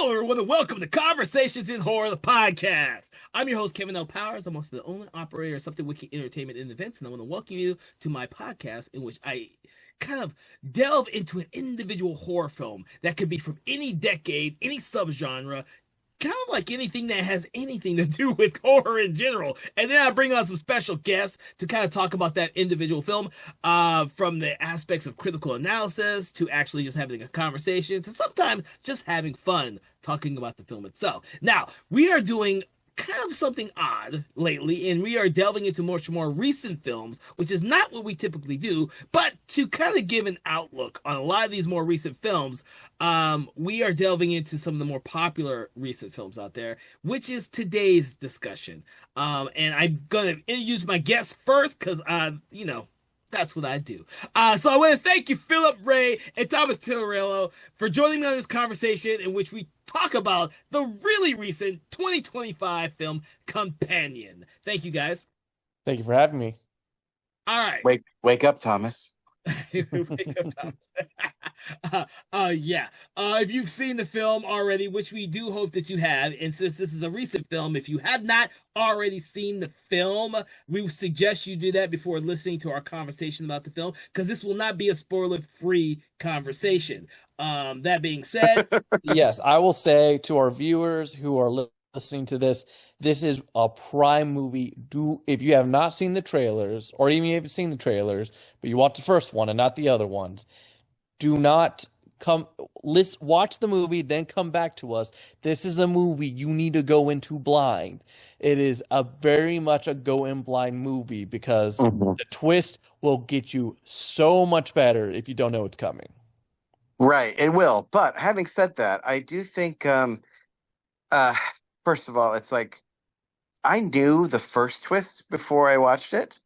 Hello, everyone, and welcome to Conversations in Horror, the podcast. I'm your host, Kevin L. Powers. I'm also the owner and operator of Something Wiki Entertainment and Events, and I want to welcome you to my podcast in which I kind of delve into an individual horror film that could be from any decade, any subgenre, kind of like anything that has anything to do with horror in general. And then I bring on some special guests to kind of talk about that individual film, from the aspects of critical analysis to actually just having a conversation to sometimes just having fun talking about the film itself. Now, we are doing kind of something odd lately, and we are delving into much more recent films, which is not what we typically do, but to kind of give an outlook on a lot of these more recent films, we are delving into some of the more popular recent films out there, which is today's discussion. And I'm going to introduce my guests first because, that's what I do. So I want to thank you, Philip Ray and Thomas Tillerello, for joining me on this conversation in which we talk about the really recent 2025 film Companion. Thank you, guys. Thank you for having me. All right. Wake up, Thomas. Yeah. If you've seen the film already, which we do hope that you have, and since this is a recent film, if you have not already seen the film, we suggest you do that before listening to our conversation about the film, because this will not be a spoiler-free conversation. That being said, yes, I will say to our viewers who are listening to this, this is a prime movie. If you have not seen the trailers, or even if you haven't seen the trailers, but you watch the first one and not the other ones, do not watch the movie, then come back to us. This is a movie you need to go into blind. It is a very much a go in blind movie because the twist will get you so much better if you don't know what's coming. Right, it will. But having said that, I do think, first of all, it's like I knew the first twist before I watched it,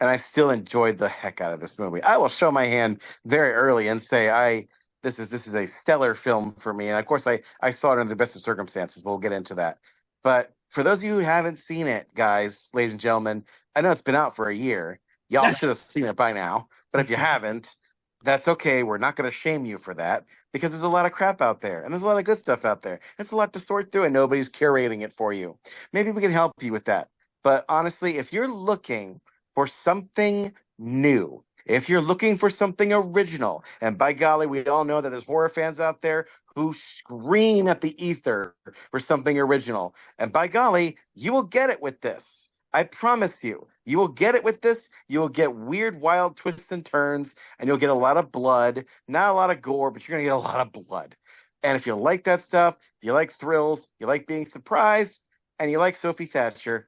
and I still enjoyed the heck out of this movie. I will show my hand very early and say this is a stellar film for me. And of course, I saw it under the best of circumstances. We'll get into that. But for those of you who haven't seen it, guys, ladies and gentlemen, I know it's been out for a year. Y'all should have seen it by now. But if you haven't, that's okay. We're not going to shame you for that because there's a lot of crap out there and there's a lot of good stuff out there. It's a lot to sort through and nobody's curating it for you. Maybe we can help you with that. But honestly, if you're looking for something new, if you're looking for something original, and by golly, we all know that there's horror fans out there who scream at the ether for something original. And by golly, you will get it with this. I promise you, you will get it with this. You will get weird, wild twists and turns, and you'll get a lot of blood. Not a lot of gore, but you're going to get a lot of blood. And if you like that stuff, you like thrills, you like being surprised, and you like Sophie Thatcher,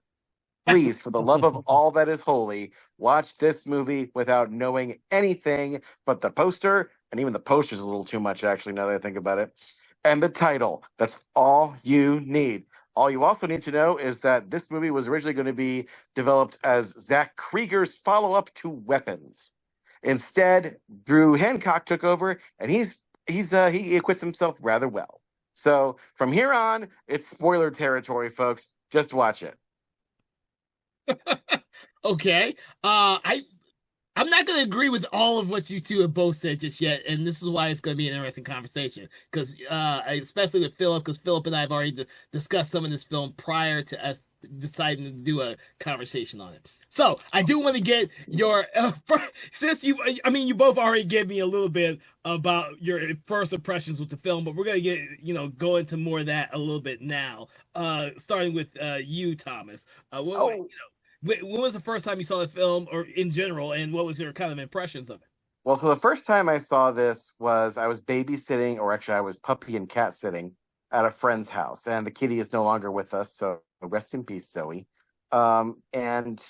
please, for the love of all that is holy, watch this movie without knowing anything but the poster, and even the poster's a little too much, actually, now that I think about it, and the title. That's all you need. All you also need to know is that this movie was originally going to be developed as Zach Krieger's follow-up to Weapons. Instead, Drew Hancock took over, and he acquits himself rather well. So from here on, it's spoiler territory, folks. Just watch it. okay. I'm not going to agree with all of what you two have both said just yet, and this is why it's going to be an interesting conversation, because especially with Philip, because Philip and I have already discussed some of this film prior to us deciding to do a conversation on it. So I do want to get your since you both already gave me a little bit about your first impressions with the film, but we're going to go into more of that a little bit now, starting with you, Thomas. When was the first time you saw the film, or in general, and what was your kind of impressions of it? Well, so the first time I saw this was I was babysitting, or actually I was puppy and cat sitting at a friend's house, and the kitty is no longer with us, so rest in peace, Zoe. And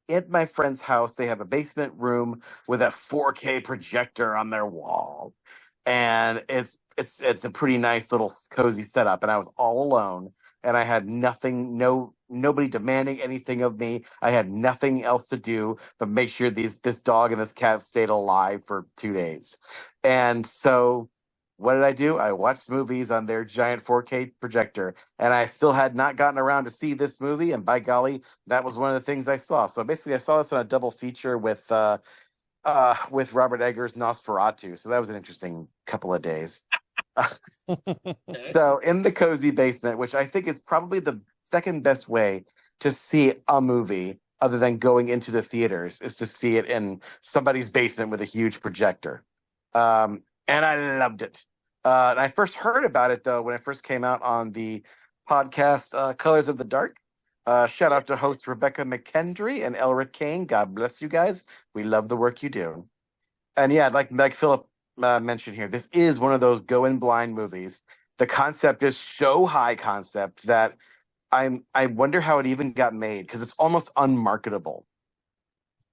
at my friend's house, they have a basement room with a 4K projector on their wall, and it's a pretty nice little cozy setup. And I was all alone, and I had nobody demanding anything of me. I had nothing else to do but make sure this dog and this cat stayed alive for 2 days. And so what did I do? I watched movies on their giant 4K projector, and I still had not gotten around to see this movie. And by golly, that was one of the things I saw. So basically, I saw this on a double feature with Robert Eggers' Nosferatu. So that was an interesting couple of days. So in the cozy basement, which I think is probably the second best way to see a movie other than going into the theaters, is to see it in somebody's basement with a huge projector. And I loved it. And I first heard about it, though, when it first came out on the podcast Colors of the Dark. Shout out to host Rebecca McKendry and Elric Kane. God bless you guys. We love the work you do. And yeah, like Philip mentioned here, this is one of those go in blind movies. The concept is so high concept that I wonder how it even got made, because it's almost unmarketable.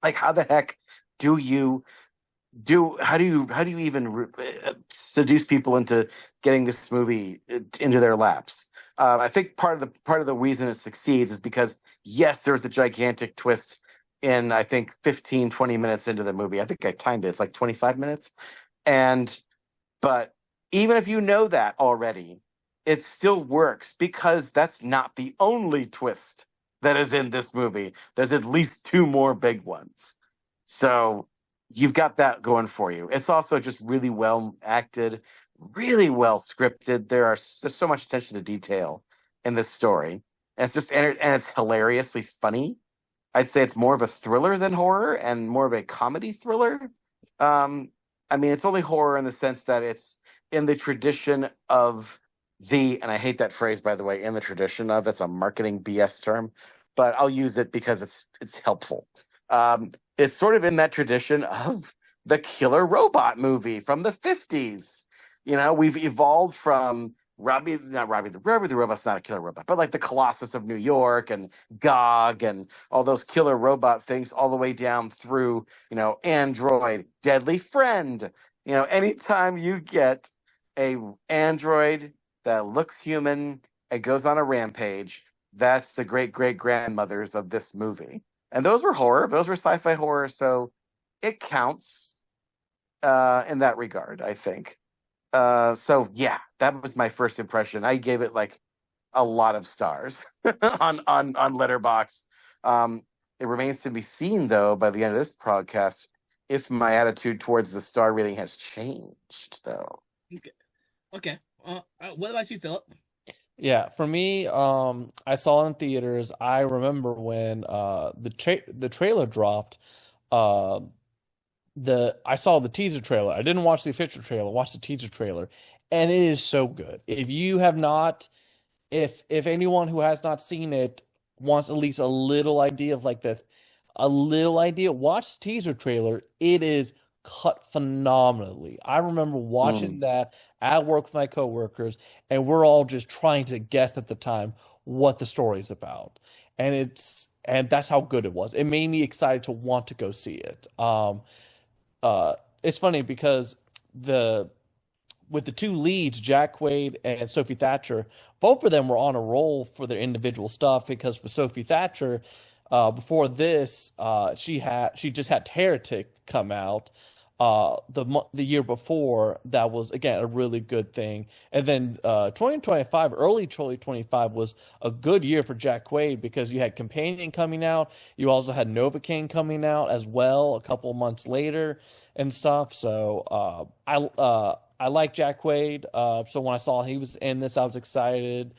Like, how the heck do you how do you even seduce people into getting this movie into their laps? I think part of the reason it succeeds is because, yes, there's a gigantic twist in, I think, 15, 20 minutes into the movie. I think I timed it. It's like 25 minutes. But even if you know that already, it still works because that's not the only twist that is in this movie. There's at least two more big ones. So you've got that going for you. It's also just really well acted, really well scripted. There's so much attention to detail in this story. And it's hilariously funny. I'd say it's more of a thriller than horror, and more of a comedy thriller. I mean, it's only horror in the sense that it's in the tradition of and I hate that phrase, by the way, in the tradition of, that's a marketing BS term, but I'll use it because it's helpful. It's sort of in that tradition of the killer robot movie from the 50s. We've evolved from Robbie the Robot's not a killer robot, but like the Colossus of New York and Gog and all those killer robot things, all the way down through, Android, Deadly Friend. Anytime you get a android that looks human and goes on a rampage, that's the great great grandmothers of this movie. And those were horror, those were sci-fi horror, so it counts in that regard, I think. So yeah, that was my first impression. I gave it like a lot of stars on Letterboxd. It remains to be seen, though, by the end of this podcast, if my attitude towards the star rating has changed, though. Okay. What about you, Philip? Yeah, for me, I saw it in theaters. I remember when the trailer dropped. I saw the teaser trailer. I didn't watch the official trailer. I watched the teaser trailer, and it is so good. If you have not, if anyone who has not seen it wants at least a little idea of watch the teaser trailer. It is cut phenomenally. I remember watching that at work with my coworkers, and we're all just trying to guess at the time what the story is about. And that's how good it was. It made me excited to want to go see it. It's funny because with the two leads, Jack Quaid and Sophie Thatcher, both of them were on a roll for their individual stuff, because for Sophie Thatcher, before this, she just had Heretic come out the year before. That was, again, a really good thing. And then 2025, early 2025 was a good year for Jack Quaid, because you had Companion coming out. You also had Novocaine coming out as well a couple of months later and stuff. So I like Jack Quaid. So when I saw he was in this, I was excited.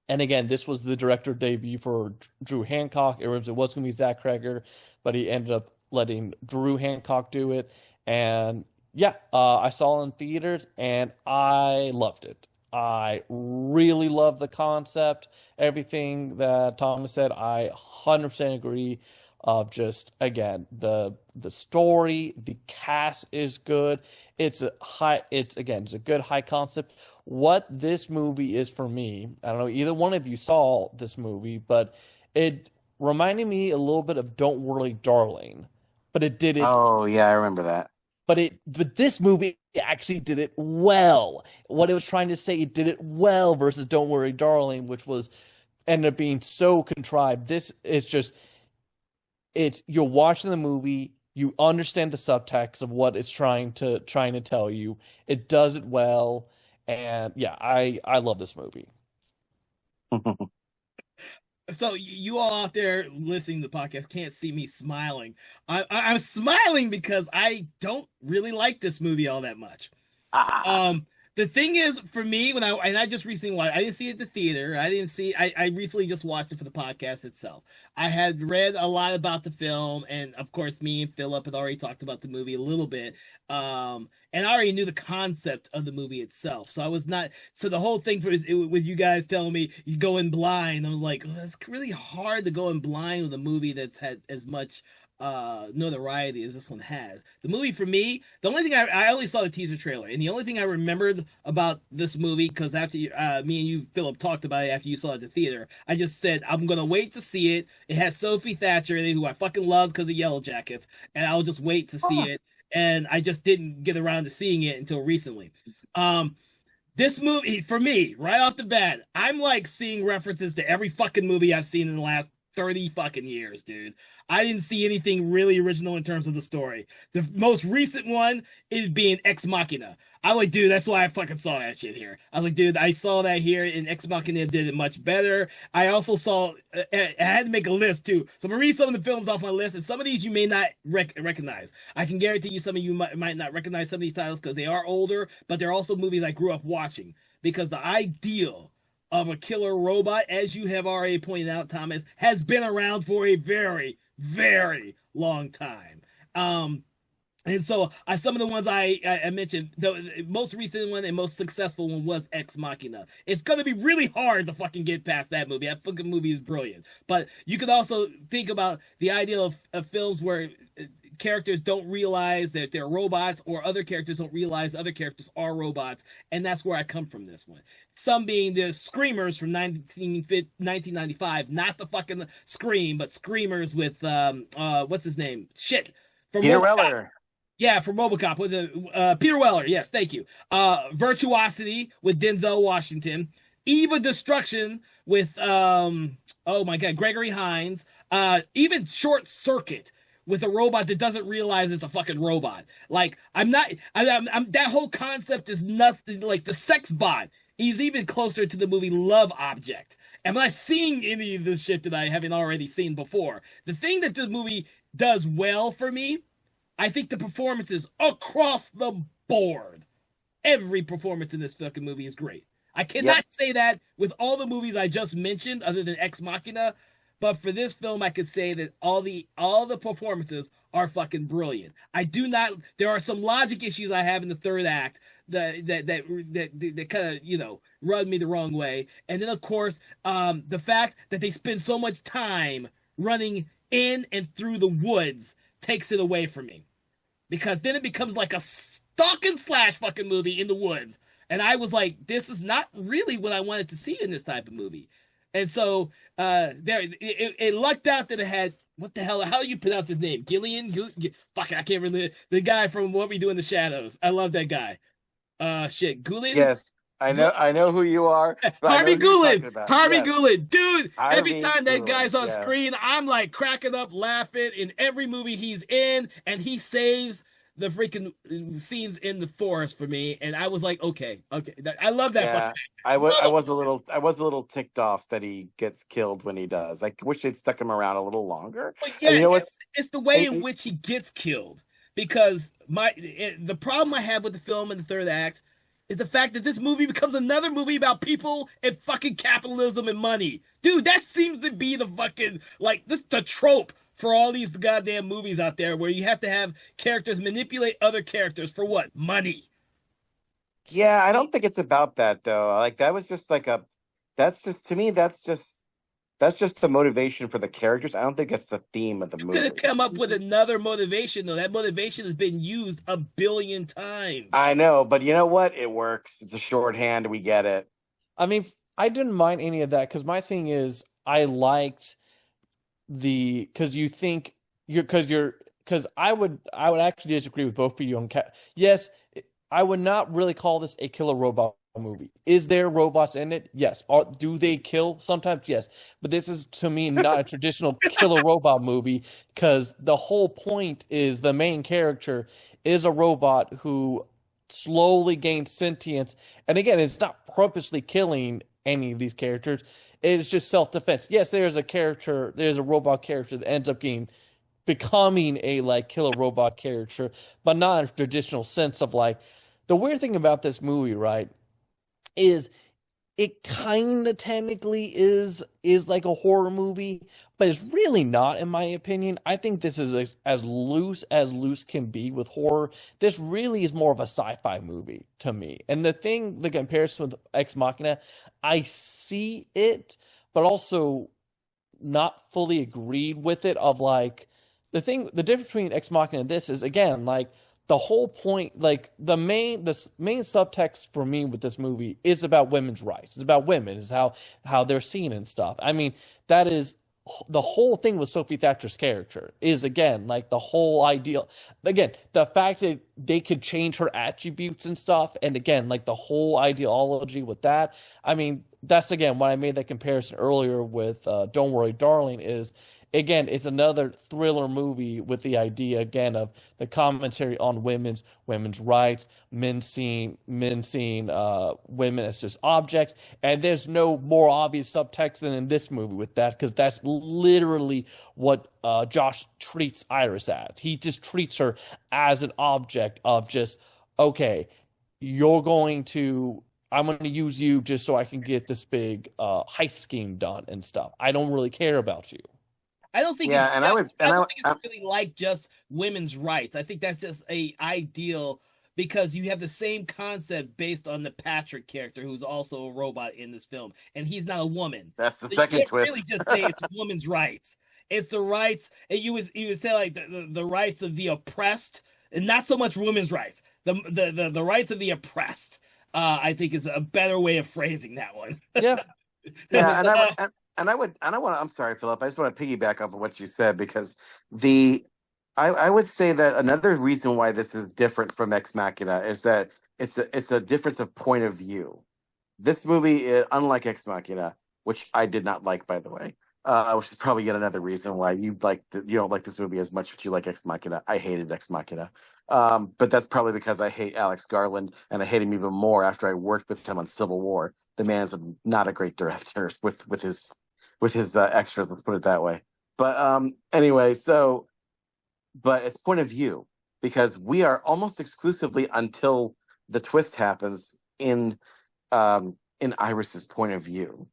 And again, this was the director debut for Drew Hancock. It was going to be Zach Cregger, but he ended up letting Drew Hancock do it. And yeah, I saw it in theaters, and I loved it. I really love the concept. Everything that Thomas said, I 100% agree. Of just, again, the story, the cast is good. It's a good high concept. What this movie is for me, I don't know, either one of you saw this movie, but it reminded me a little bit of Don't Worry, Darling. But it did it. Oh yeah, I remember that. But this movie actually did it well. What it was trying to say, it did it well versus Don't Worry, Darling, which ended up being so contrived. This is just, you're watching the movie, you understand the subtext of what it's trying to tell you. It does it well, and yeah, I love this movie. So you all out there listening to the podcast can't see me smiling. I'm smiling because I don't really like this movie all that much. The thing is, for me, I just recently watched, I didn't see it at the theater. I recently just watched it for the podcast itself. I had read a lot about the film, and of course, me and Philip had already talked about the movie a little bit. And I already knew the concept of the movie itself, so I was not. So the whole thing with you guys telling me you go in blind, I'm like, oh, it's really hard to go in blind with a movie that's had as much notoriety as this one has. The movie for me, the only thing I only saw the teaser trailer, and the only thing I remembered about this movie, because after me and you, Philip, talked about it after you saw it at the theater, I just said I'm gonna wait to see it. It has Sophie Thatcher in it, who I fucking love because of Yellow Jackets, and I'll just wait to see it. And I just didn't get around to seeing it until recently. This movie, for me, right off the bat, I'm like seeing references to every fucking movie I've seen in the last 30 fucking years, dude. I didn't see anything really original in terms of the story. The most recent one is being Ex Machina. I was like, dude, that's why I fucking saw that shit here. I was like, dude, I saw that here, and Ex Machina did it much better. I also saw, I had to make a list too. So I'm gonna read some of the films off my list, and some of these you may not recognize. I can guarantee you some of you might not recognize some of these titles because they are older, but they're also movies I grew up watching. Because the ideal of a killer robot, as you have already pointed out, Thomas, has been around for a very, very long time. And so some of the ones I mentioned, the most recent one and most successful one was Ex Machina. It's going to be really hard to fucking get past that movie. That fucking movie is brilliant. But you could also think about the idea of films where characters don't realize that they're robots, or other characters don't realize other characters are robots, and that's where I come from this one. Some being the Screamers from 1995, not the fucking Scream, but Screamers with what's his name? Shit, from Peter RoboCop. Weller. Yeah, from RoboCop. Was it Peter Weller? Yes, thank you. Virtuosity with Denzel Washington. Eva Destruction with oh my god, Gregory Hines. Even Short Circuit with a robot that doesn't realize it's a fucking robot. Like, I'm that whole concept is nothing like the sex bot. He's even closer to the movie Love Object. Am I seeing any of this shit that I haven't already seen before? The thing that the movie does well for me, I think the performances across the board. Every performance in this fucking movie is great. I cannot say that with all the movies I just mentioned, other than Ex Machina. But for this film, I could say that all the performances are fucking brilliant. I do not. There are some logic issues I have in the third act that kind of rub me the wrong way. And then of course, the fact that they spend so much time running in and through the woods takes it away from me, because then it becomes like a stalk and slash fucking movie in the woods. And I was like, this is not really what I wanted to see in this type of movie. And so it lucked out that it had, what the hell, how do you pronounce his name? Gillian? Fuck, I can't remember. The guy from What We Do in the Shadows. I love that guy. Gulin? Yes, I know who you are. Harvey Gulin. Harvey Gulin. Dude, Harvey every time that Gulin, guy's on screen, I'm like cracking up, laughing in every movie he's in, and he saves the freaking scenes in the forest for me. And I was like, okay. I love that. Yeah, I was a little ticked off that he gets killed when he does. I wish they'd stuck him around a little longer. But yeah, it's the way in which he gets killed. Because the problem I have with the film in the third act is the fact that this movie becomes another movie about people and fucking capitalism and money. Dude, that seems to be the fucking, the trope for all these goddamn movies out there, where you have to have characters manipulate other characters for what? Money. Yeah, I don't think it's about that though. Like, that was just that's just the motivation for the characters. I don't think that's the theme of the movie. You could have come up with another motivation though. That motivation has been used a billion times. I know, but you know what? It works. It's a shorthand. We get it. I mean, I didn't mind any of that, because my thing is, I liked because I would actually disagree with both of you on yes, I would not really call this a killer robot movie. Is there robots in it? Yes. Do they kill sometimes? Yes. But this is, to me, not a traditional killer robot movie, because the whole point is the main character is a robot who slowly gains sentience. And again, it's not purposely killing any of these characters. It's just self-defense. Yes, there's a robot character that ends up becoming a killer robot character, but not in a traditional sense of the weird thing about this movie, right, is it kind of technically is like a horror movie, but it's really not, in my opinion. I think this is as loose can be with horror. This really is more of a sci-fi movie to me. And the comparison with Ex Machina, I see it, but also not fully agreed with it. Of like the difference between Ex Machina and this is, again, like the whole point, like the main subtext for me with this movie is about women's rights. It's about women, is how they're seen and stuff. I mean, that is the whole thing with Sophie Thatcher's character, is, again, like the whole ideal. Again, the fact that they could change her attributes and stuff, and again, like the whole ideology with that. I mean, that's, again, when I made that comparison earlier with Don't Worry, Darling, is, again, it's another thriller movie with the idea, again, of the commentary on women's rights, men seeing women as just objects. And there's no more obvious subtext than in this movie with that, because that's literally what Josh treats Iris as. He just treats her as an object of just, okay, I'm going to use you just so I can get this big heist scheme done and stuff. I don't really care about you. I don't think Yeah, it's and just, I don't think it's really like just women's rights. I think that's just a ideal, because you have the same concept based on the Patrick character, who's also a robot in this film, and he's not a woman. that's the So second you can't twist. really just say it's women's rights. It's the rights, and you would say like the rights of the oppressed, and not so much women's rights. The rights of the oppressed. I think is a better way of phrasing that one. Yeah. Yeah, I'm sorry, Philip. I just want to piggyback off of what you said, because I would say that another reason why this is different from Ex Machina is that it's a difference of point of view. This movie, unlike Ex Machina, which I did not like, by the way, which is probably yet another reason why you don't like this movie as much as you like Ex Machina. I hated Ex Machina. But that's probably because I hate Alex Garland, and I hate him even more after I worked with him on Civil War. The man's not a great director with his extras. Let's put it that way. But anyway, but it's point of view, because we are almost exclusively, until the twist happens, in Iris's point of view.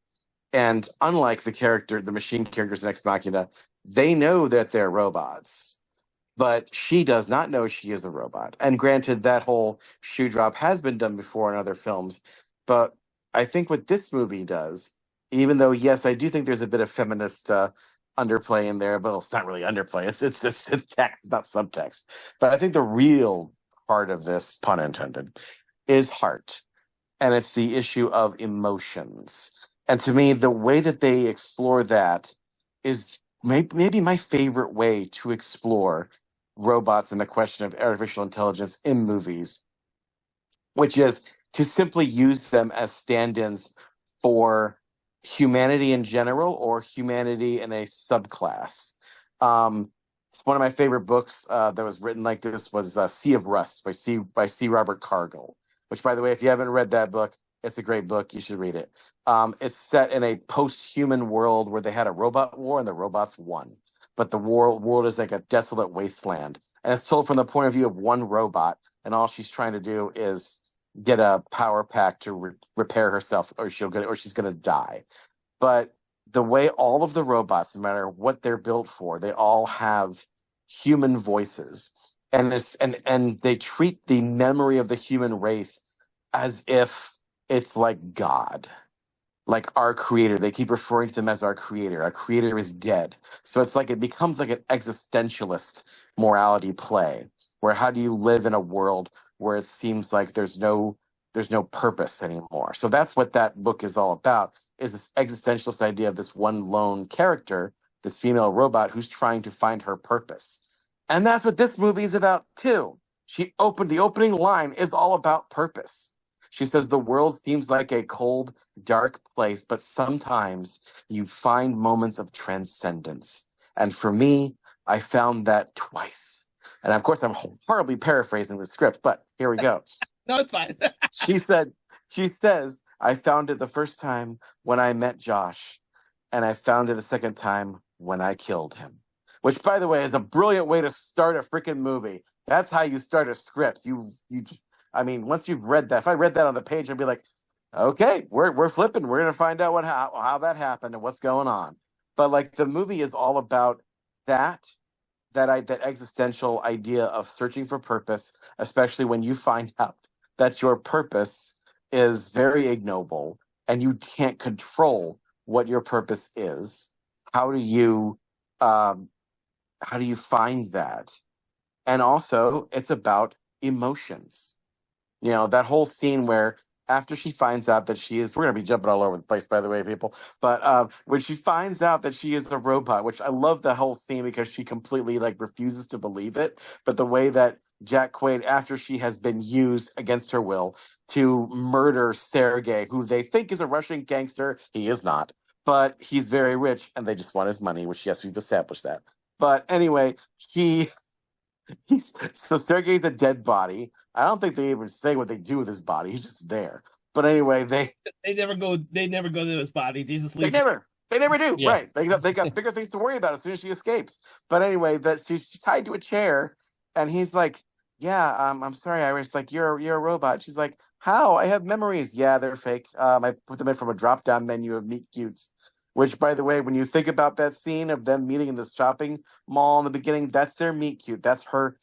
And unlike the machine characters in Ex Machina, they know that they're robots, but she does not know she is a robot. And granted, that whole shoe drop has been done before in other films, but I think what this movie does, even though, yes, I do think there's a bit of feminist underplay in there, but it's not really underplay. It's text, not subtext. But I think the real heart of this, pun intended, is heart. And it's the issue of emotions. And to me, the way that they explore that is maybe my favorite way to explore robots and the question of artificial intelligence in movies, which is to simply use them as stand-ins for humanity in general, or humanity in a subclass. It's one of my favorite books that was written like this was Sea of Rust by C. Robert Cargill, which, by the way, if you haven't read that book, it's a great book. You should read it. It's set in a post-human world where they had a robot war and the robots won. But the world is like a desolate wasteland. And it's told from the point of view of one robot, and all she's trying to do is get a power pack to repair herself, or she's going to die. But the way all of the robots, no matter what they're built for, they all have human voices. And they treat the memory of the human race as if it's like God, like our creator. They keep referring to them as our creator. Our creator is dead. So it's like it becomes like an existentialist morality play, where how do you live in a world where it seems like there's no purpose anymore. So that's what that book is all about, is this existentialist idea of this one lone character, this female robot who's trying to find her purpose. And that's what this movie is about too. The opening line is all about purpose. She says, the world seems like a cold, dark place, but sometimes you find moments of transcendence. And for me, I found that twice. And of course, I'm horribly paraphrasing the script, but here we go. No, it's fine. She says, I found it the first time when I met Josh, and I found it the second time when I killed him. Which, by the way, is a brilliant way to start a freaking movie. That's how you start a script. I mean, once you've read that, if I read that on the page, I'd be like, okay, we're flipping. We're gonna find out how that happened and what's going on. But like the movie is all about that that existential idea of searching for purpose, especially when you find out that your purpose is very ignoble and you can't control what your purpose is. How do you um, how do you find that? And also, it's about emotions. You know, that whole scene where after she finds out that she is, we're going to be jumping all over the place, by the way, people. But when she finds out that she is a robot, which I love the whole scene because she completely like refuses to believe it. But the way that Jack Quaid, after she has been used against her will to murder Sergei, who they think is a Russian gangster, he is not. But he's very rich and they just want his money, which, yes, we've established that. But anyway, so Sergei's a dead body. I don't think they even say what they do with his body. He's just there. But anyway, They never go. They never go to his body. They just they leave. never do. Yeah. Right? They got bigger things to worry about as soon as she escapes. But anyway, that she's tied to a chair, and he's like, "Yeah, I'm sorry, Iris. Like you're a robot." She's like, "How? I have memories." Yeah, they're fake. I put them in from a drop down menu of meet cutes. Which, by the way, when you think about that scene of them meeting in the shopping mall in the beginning, that's their meet cute. That's her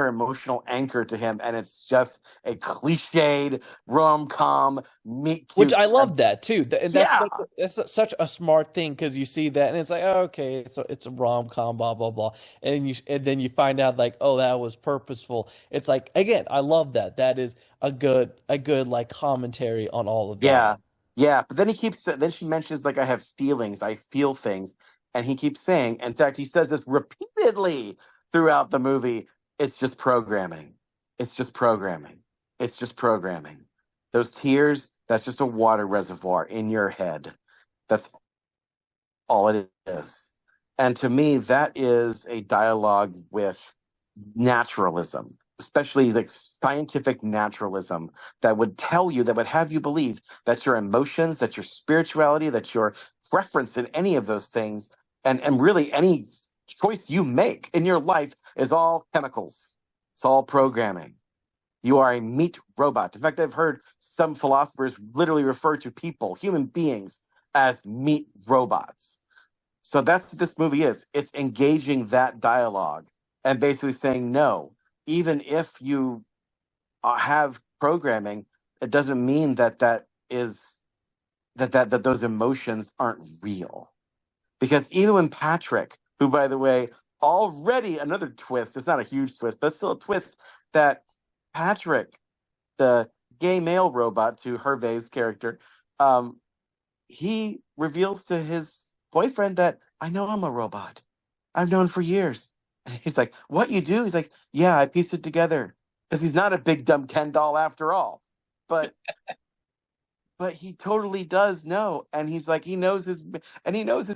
emotional anchor to him, and it's just a cliched rom-com meet cute. Which I love that too. Yeah. That's such a smart thing because you see that and it's like, oh, okay, it's a rom com, blah blah blah, and then you find out like, oh, that was purposeful. It's like again, I love that. That is a good like commentary on all of that. Yeah. Yeah, but then she mentions like I have feelings, I feel things, and he keeps saying, in fact, he says this repeatedly throughout the movie, it's just programming. It's just programming. It's just programming. Those tears, that's just a water reservoir in your head. That's all it is. And to me, that is a dialogue with naturalism, especially like scientific naturalism that would tell you, that would have you believe that your emotions, that your spirituality, that your preference in any of those things, and really any choice you make in your life is all chemicals. It's all programming. You are a meat robot. In fact, I've heard some philosophers literally refer to people, human beings, as meat robots. So that's what this movie is. It's engaging that dialogue and basically saying, no, even if you have programming, it doesn't mean that those emotions aren't real. Because even when Patrick, who, by the way, already another twist, it's not a huge twist, but it's still a twist, that Patrick, the gay male robot to Hervé's character, he reveals to his boyfriend that I know I'm a robot. I've known for years. And he's like, what you do? He's like, yeah, I pieced it together. Because he's not a big dumb Ken doll after all. But he totally does know. And he's like, he knows his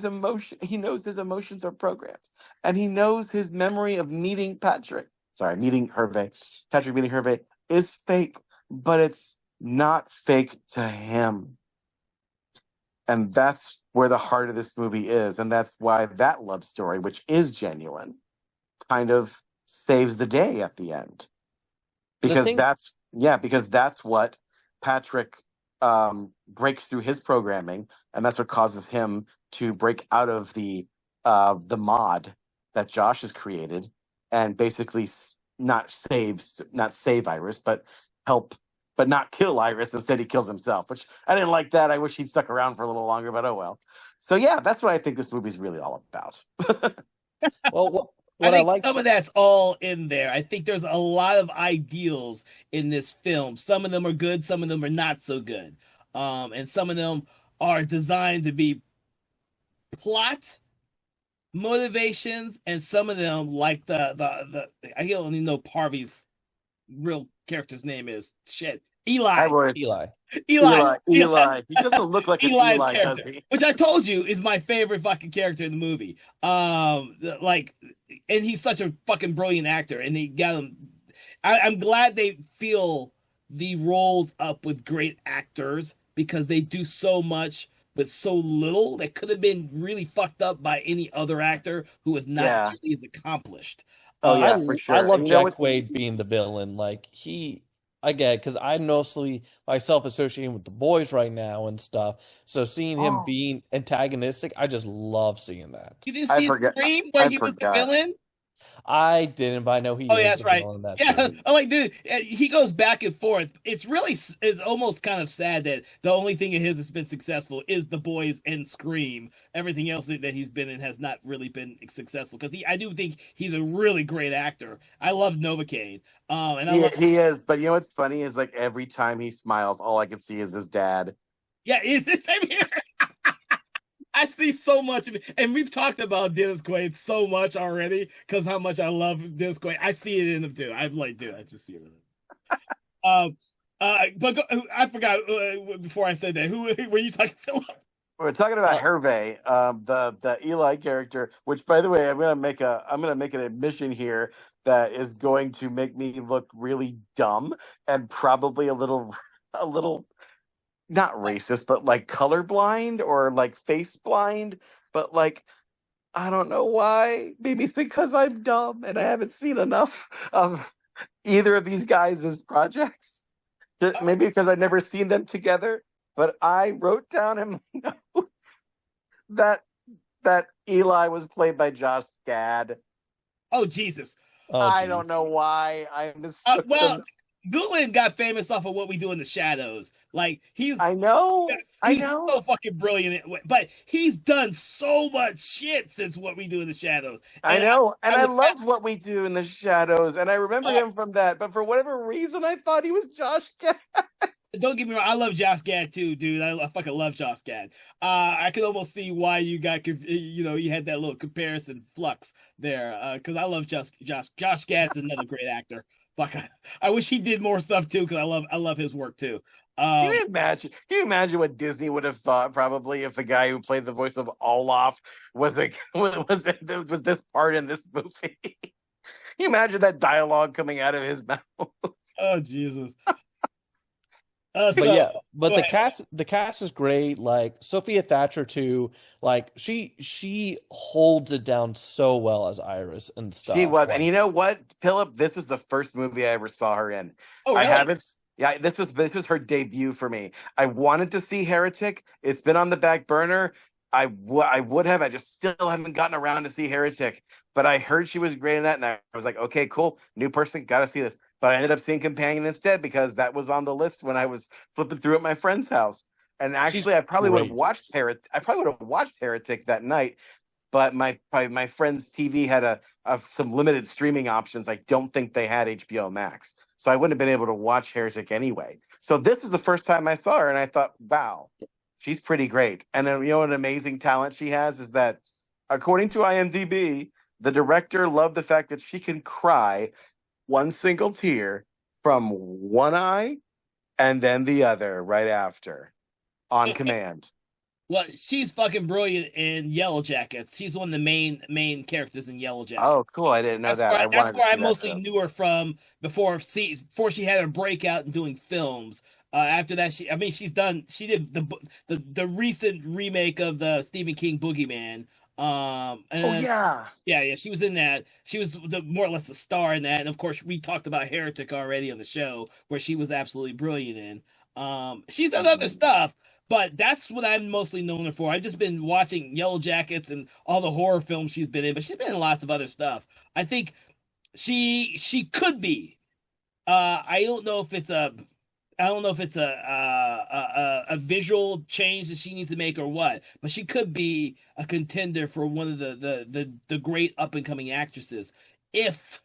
emotion. He knows his emotions are programmed. And he knows his memory of meeting Patrick. Sorry, meeting Hervé. Patrick meeting Hervé is fake, but it's not fake to him. And that's where the heart of this movie is. And that's why that love story, which is genuine, kind of saves the day at the end. Because that's what Patrick breaks through his programming, and that's what causes him to break out of the mod that Josh has created, and basically not save Iris, but not kill Iris. Instead, he kills himself, which I didn't like that. I wish he'd stuck around for a little longer, but oh well. So yeah, that's what I think this movie's really all about. Well, I think some of that's all in there. I think there's a lot of ideals in this film. Some of them are good, some of them are not so good. And some of them are designed to be plot motivations, and some of them, like the I don't even know Parvey's real character's name is. Shit. Eli. He doesn't look like Eli's an Eli, character, does he? Which I told you is my favorite fucking character in the movie. And he's such a fucking brilliant actor, and they got him. I'm glad they fill the roles up with great actors, because they do so much with so little that could have been really fucked up by any other actor who was not really as accomplished. Oh yeah, for sure. I love Jack Quaid being the villain. Like I get it, because I'm mostly myself associating with the boys right now and stuff. So seeing him Oh, being antagonistic, I just love seeing that. You didn't I see forget. Scream where I he was the forgot. villain? I didn't, but I know he Oh yeah, is that's the right. villain in that Yeah, too. I'm like, dude, he goes back and forth. It's really, it's almost kind of sad that the only thing of his that's been successful is The Boys and Scream. Everything else that he's been in has not really been successful because I do think he's a really great actor. I love Novocaine, and I love, He is, but you know what's funny is like every time he smiles, all I can see is his dad. yeah, it's the same here. I see so much of it, and we've talked about Dennis Quaid so much already because how much I love Dennis Quaid. I see it in him too. I'm like, dude, I just see it in him. Um, but I forgot before I said that. Who were you talking, Philip? We're talking about Uh, Hervé, the Eli character. Which, by the way, I'm gonna make an admission here that is going to make me look really dumb and probably a little not racist, but like colorblind or like face blind. But like I don't know why. Maybe it's because I'm dumb and I haven't seen enough of either of these guys' projects. Maybe because I've never seen them together. But I wrote down in my notes that that Eli was played by Josh Gad. Oh Jesus. oh, I don't geez. know why I mistook Well, them. Goodwin got famous off of What We Do in the Shadows. Like I know, I he's know, so fucking brilliant, but he's done so much shit since What We Do in the Shadows. I And know. And I I was loved What We Do in the Shadows, and I remember him from that. But for whatever reason, I thought he was Josh Gad. don't get me wrong, I love Josh Gad too, dude. I fucking love Josh Gad. I could almost see why you got, you had that little comparison flux there. Because I love Josh Gad's another great actor. Fuck, I wish he did more stuff too, because I love his work too. Um, Can you imagine what Disney would have thought probably if the guy who played the voice of Olaf was a, was this part in this movie? Can you imagine that dialogue coming out of his mouth? oh Jesus. But So yeah, but go ahead. the cast is great. Like Sophia Thatcher too. Like she holds it down so well as Iris and She stuff. was, and Like you know what, Philip? This was the first movie I ever saw her in. Oh I really? haven't. Yeah, this was her debut for me. I wanted to see Heretic. It's been on the back burner. I would have. I just still haven't gotten around to see Heretic. But I heard she was great in that, and I was like, okay, cool, new person, got to see this. But I ended up seeing Companion instead because that was on the list when I was flipping through at my friend's house. And she's actually, I probably would have great. watched Heretic. I probably would have watched Heretic that night, but my friend's TV had some limited streaming options. I don't think they had HBO Max, so I wouldn't have been able to watch Heretic anyway. So this was the first time I saw her, and I thought, wow, she's pretty great. And then you know, an amazing talent she has is that, according to IMDb, the director loved the fact that she can cry one single tear from one eye and then the other right after on command. Well, she's fucking brilliant in Yellow Jackets. She's one of the main characters in Yellow Oh, Jackets. cool! I didn't know That's that. where I that's wanted to where I see that mostly show. knew her from before she had her breakout in doing films. After that, she did the recent remake of the Stephen King Boogeyman. Oh And yeah. yeah, she was in that. She was more or less the star in that. And of course, we talked about Heretic already on the show, where she was absolutely brilliant in. She's done other Mhm. stuff, but that's what I'm mostly known her for. I've just been watching Yellow Jackets and all the horror films she's been in, but she's been in lots of other stuff. I think she could be. I don't know if it's a visual change that she needs to make or what, but she could be a contender for one of the great up and coming actresses if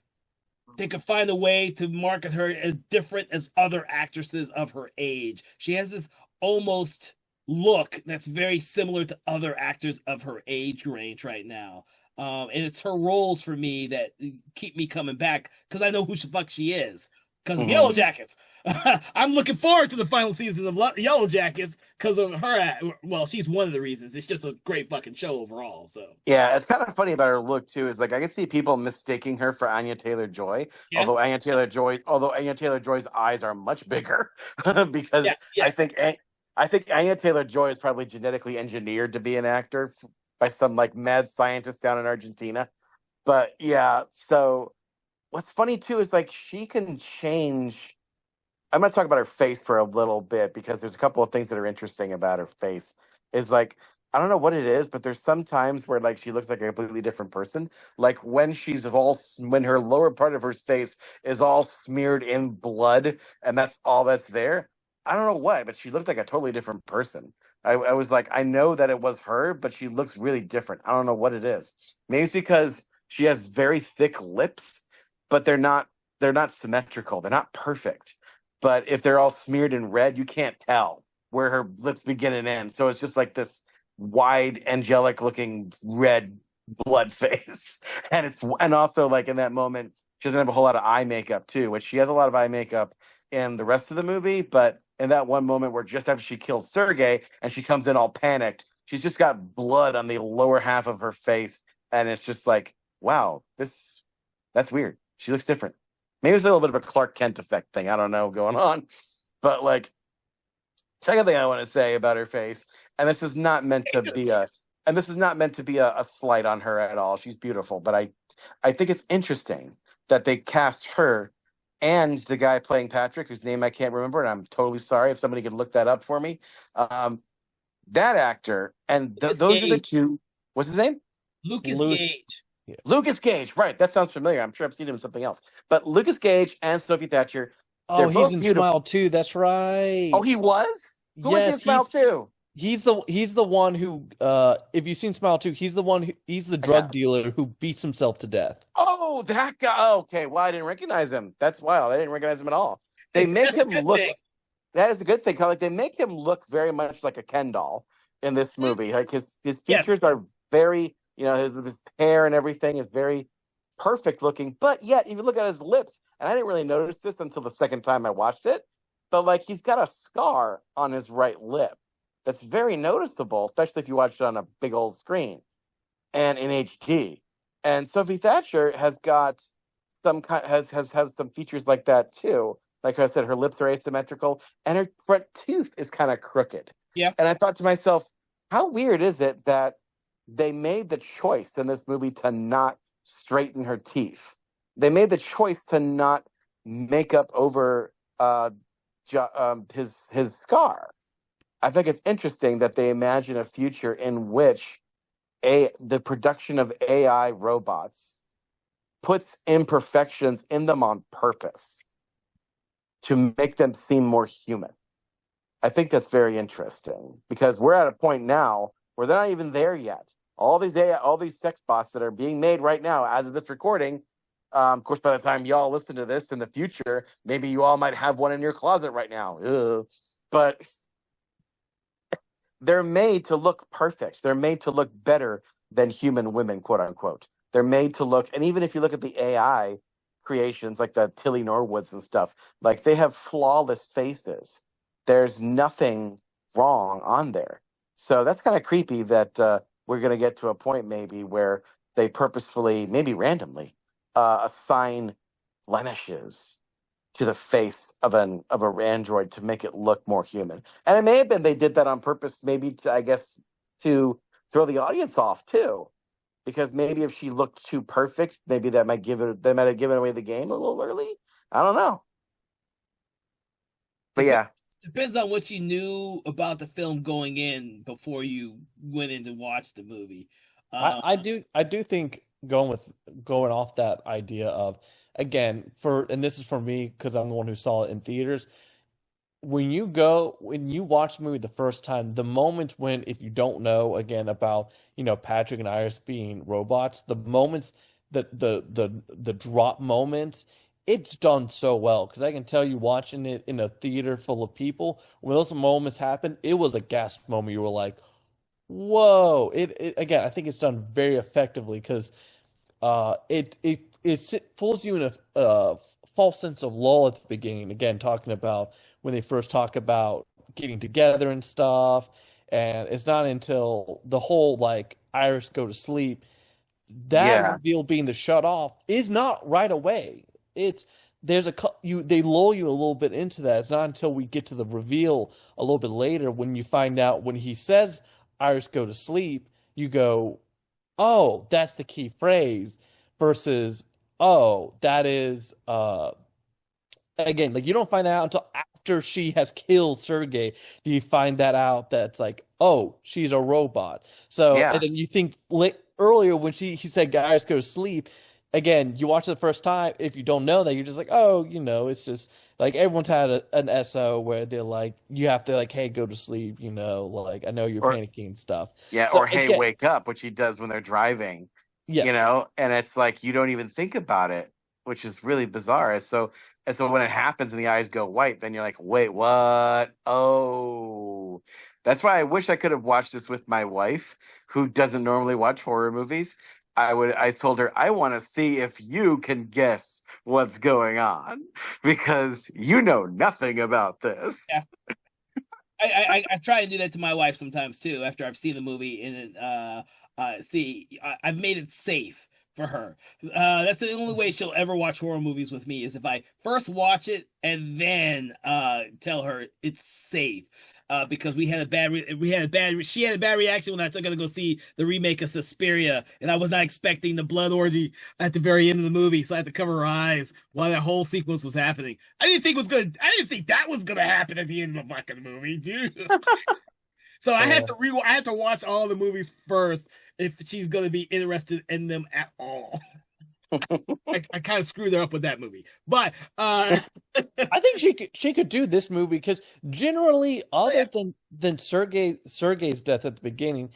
they could find a way to market her as different as other actresses of her age. She has this almost look that's very similar to other actors of her age range right now. And it's her roles for me that keep me coming back because I know who the fuck she is. Because of Yellow Mhm. Jackets. I'm looking forward to the final season of Yellow Jackets because of her. Well, she's one of the reasons. It's just a great fucking show overall. So, Yeah, it's kind of funny about her look too. Is like I can see people mistaking her for Anya Taylor-Joy. yeah, Although Anya Taylor-Joy's eyes are much bigger, because yeah, yes. I think Anya Taylor-Joy is probably genetically engineered to be an actor by some like mad scientist down in Argentina. But yeah, so what's funny too is like she can change I'm going to talk about her face for a little bit because there's a couple of things that are interesting about her face. Is like I don't know what it is, but there's some times where like she looks like a completely different person. Like when her lower part of her face is all smeared in blood, and that's all that's there. I don't know what, but she looked like a totally different person. I was like, I know that it was her, but she looks really different. I don't know what it is. Maybe it's because she has very thick lips, but they're not symmetrical. They're not perfect. But if they're all smeared in red, you can't tell where her lips begin and end. So it's just like this wide, angelic looking red blood face. And also like in that moment, she doesn't have a whole lot of eye makeup too, which she has a lot of eye makeup in the rest of the movie. But in that one moment where just after she kills Sergey and she comes in all panicked, she's just got blood on the lower half of her face. And it's just like, wow, that's weird. She looks different. Maybe it's a little bit of a Clark Kent effect thing. I don't know going on. But like second thing I want to say about her face, and this is not meant to be a slight on her at all. She's beautiful, but I think it's interesting that they cast her and the guy playing Patrick, whose name I can't remember, and I'm totally sorry if somebody could look that up for me. Um, that actor and those are the Gage. two. What's his name? Lucas Luke, Gage. yes. Lucas Gage. Right, that sounds familiar. I'm sure I've seen him in something else. But Lucas Gage and Sophie Thatcher, Oh, they're he's both in beautiful. Smile 2. That's right. Oh, he was? Who was he in Yes, Smile 2? he's the one who if you've seen Smile 2, he's the one he's the I drug have. dealer who beats himself to death. Oh, that guy. Oh, okay. Well, I didn't recognize him. That's wild. I didn't recognize him at all. They make That's a him good look. thing. That is a good thing. 'Cause, like they make him look very much like a Ken doll in this movie. Like his Yes. features are very, his hair and everything is very perfect looking. But yet, if you look at his lips, and I didn't really notice this until the second time I watched it, but like he's got a scar on his right lip that's very noticeable, especially if you watch it on a big old screen and in HD. And Sophie Thatcher has got some kind has some features like that too. Like I said, her lips are asymmetrical and her front tooth is kind of crooked. Yeah. And I thought to myself, how weird is it that they made the choice in this movie to not straighten her teeth? They made the choice to not make up over his scar. I think it's interesting that they imagine a future in which the production of AI robots puts imperfections in them on purpose to make them seem more human. I think that's very interesting because we're at a point now where they're not even there yet. All these sex bots that are being made right now as of this recording. Of course, by the time y'all listen to this in the future, maybe you all might have one in your closet right now. Ugh. But they're made to look perfect. They're made to look better than human women, quote unquote. They're made to look, and even if you look at the AI creations like the Tilly Norwoods and stuff, like they have flawless faces. There's nothing wrong on there. So that's kind of creepy that we're going to get to a point maybe where they purposefully, maybe randomly, assign blemishes to the face of an android to make it look more human. And it may have been they did that on purpose, maybe to, I guess, to throw the audience off too. Because maybe if she looked too perfect, maybe they might have given away the game a little early. I don't know. But yeah. Depends on what you knew about the film going in before you went in to watch the movie. I do think going off that idea of, again, and this is for me because I'm the one who saw it in theaters. When you watch the movie the first time, the moments when, if you don't know again about, Patrick and Iris being robots, the moments the drop moments, it's done so well because I can tell you watching it in a theater full of people, when those moments happen, it was a gasp moment. You were like, whoa. It again, I think it's done very effectively because it pulls you in a false sense of lull at the beginning. Again, talking about when they first talk about getting together and stuff, and it's not until the whole like Iris go to sleep, that Yeah. reveal being the shut off is not right away. It's there's a they lull you a little bit into that. It's not until we get to the reveal a little bit later when you find out when he says Iris go to sleep, you go, oh, that's the key phrase versus, oh, that is again, like you don't find that out until after she has killed Sergey. Do you find that out that it's like, oh, she's a robot? So, and Yeah. then you think earlier when he said guys go to sleep, again, you watch it the first time. If you don't know that, you're just like, oh, it's just like everyone's had an SO where they're like, you have to like, hey, go to sleep, like I know you're Or panicking and stuff. yeah, So or hey, again, wake up, which he does when they're driving, yes. and it's like you don't even think about it, which is really bizarre. And so when it happens and the eyes go white, then you're like, wait, what? Oh, that's why I wish I could have watched this with my wife, who doesn't normally watch horror movies. I told her, I want to see if you can guess what's going on because you know nothing about this. Yeah. I try and do that to my wife sometimes too. After I've seen the movie and I've made it safe for her. That's the only way she'll ever watch horror movies with me is if I first watch it and then tell her it's safe. Because she had a bad reaction when I took her to go see the remake of Suspiria, and I was not expecting the blood orgy at the very end of the movie, so I had to cover her eyes while that whole sequence was happening. I didn't think that was gonna happen at the end of the fucking movie, dude. So I had to watch all the movies first if she's gonna be interested in them at all. I kind of screwed her up with that movie, but I think she could do this movie because generally, other than Sergey's death at the beginning,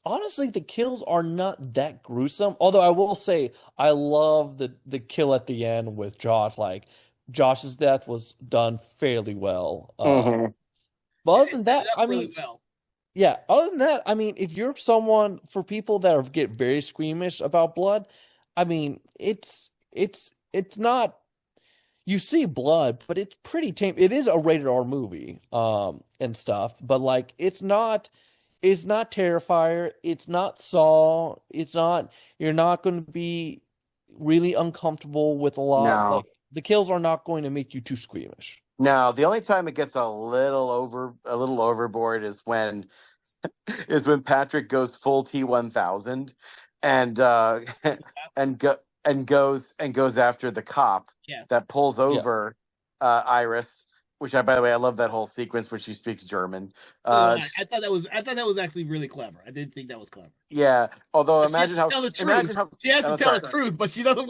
honestly, the kills are not that gruesome. Although I will say, I love the kill at the end with Josh. Like Josh's death was done fairly well. Mhm. But other than that, I really mean, well. yeah. Other than that, I mean, if you're someone for people that get very squeamish about blood, I mean, it's not. You see blood, but it's pretty tame. It is a rated R movie, and stuff, but like it's not Terrifier, it's not Saw, you're not going to be really uncomfortable with a lot. No. Like the kills are not going to make you too squeamish. No, the only time it gets a little overboard is when Patrick goes full T-1000 and and go and goes after the cop Yeah. that pulls Yeah. over Iris, which by the way, I love that whole sequence where she speaks German. I thought that was actually really clever. I didn't think that was clever. Yeah, although She has to tell the truth. She has to tell the truth, but she doesn't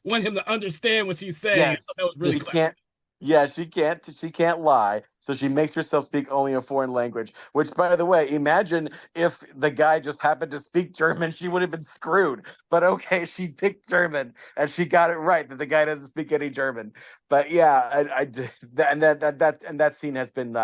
want him to understand what she's saying. Yes, I thought that was really she clever. can't. Yeah, she can't lie, so she makes herself speak only a foreign language. Which, by the way, imagine if the guy just happened to speak German, she would have been screwed. But okay, she picked German, and she got it right that the guy doesn't speak any German. But yeah, that scene has been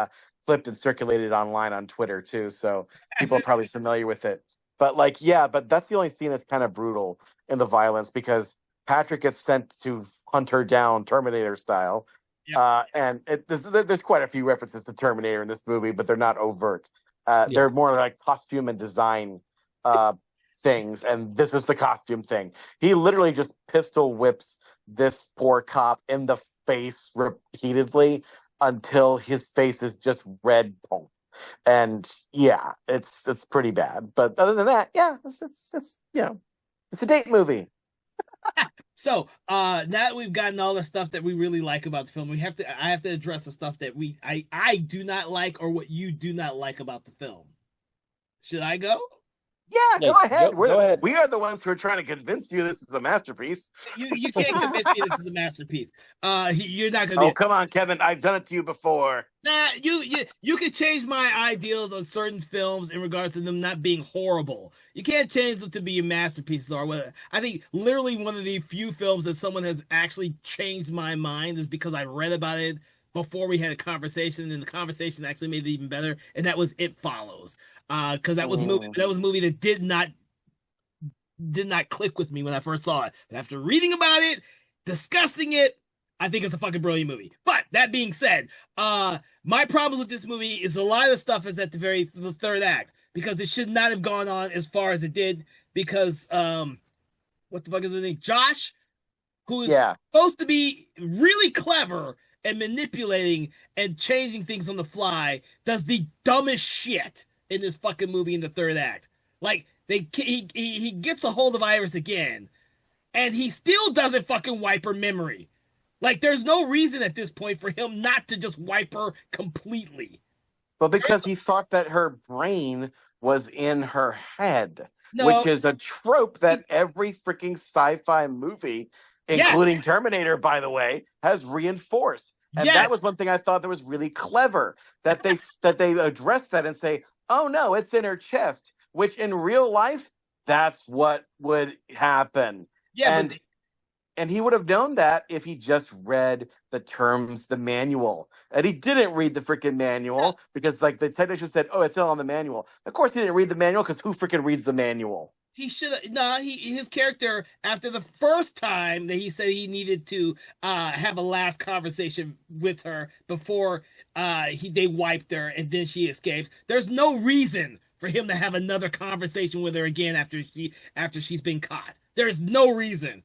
clipped and circulated online on Twitter too, so people are probably familiar with it. But like, yeah, but that's the only scene that's kind of brutal in the violence because Patrick gets sent to hunt her down Terminator style. Yeah. And there's quite a few references to Terminator in this movie, but they're not overt. Yeah. They're more like costume and design things, and this is the costume thing. He literally just pistol whips this poor cop in the face repeatedly until his face is just red pulp. And yeah, it's pretty bad. But other than that, yeah, it's it's a date movie. So now that we've gotten all the stuff that we really like about the film, I have to address the stuff that I do not like or what you do not like about the film. Should I go? Yeah, go ahead. Go ahead. We are the ones who are trying to convince you this is a masterpiece. You can't convince me this is a masterpiece. You're not gonna. Oh, come on, Kevin! I've done it to you before. Nah, you can change my ideals on certain films in regards to them not being horrible. You can't change them to be masterpieces or whatever. I think literally one of the few films that someone has actually changed my mind is because I read about it before we had a conversation, and the conversation actually made it even better. And that was It Follows, because that was a movie that did not click with me when I first saw it. But after reading about it, discussing it, I think it's a fucking brilliant movie. But that being said, my problem with this movie is a lot of the stuff is at the third act because it should not have gone on as far as it did because what the fuck is his name? Josh, who is supposed to be really clever and manipulating and changing things on the fly, does the dumbest shit in this fucking movie in the third act. Like he gets a hold of Iris again, and he still doesn't fucking wipe her memory. Like, there's no reason at this point for him not to just wipe her completely. But because he thought that her brain was in her head, which No, is a trope that every freaking sci-fi movie, including yes, Terminator, by the way, has reinforced. And that yes, was one thing I thought that was really clever, that they addressed that and say, "Oh no, it's in her chest," which in real life, that's what would happen. yeah, but And he would have known that if he just read the terms, the manual. And he didn't read the freaking manual because, like, the technician said, "Oh, it's all on the manual." Of course, he didn't read the manual because who freaking reads the manual? he should have. Nah, his character, after the first time that he said he needed to have a last conversation with her before they wiped her and then she escapes. There's no reason for him to have another conversation with her again after she's been caught. There's no reason.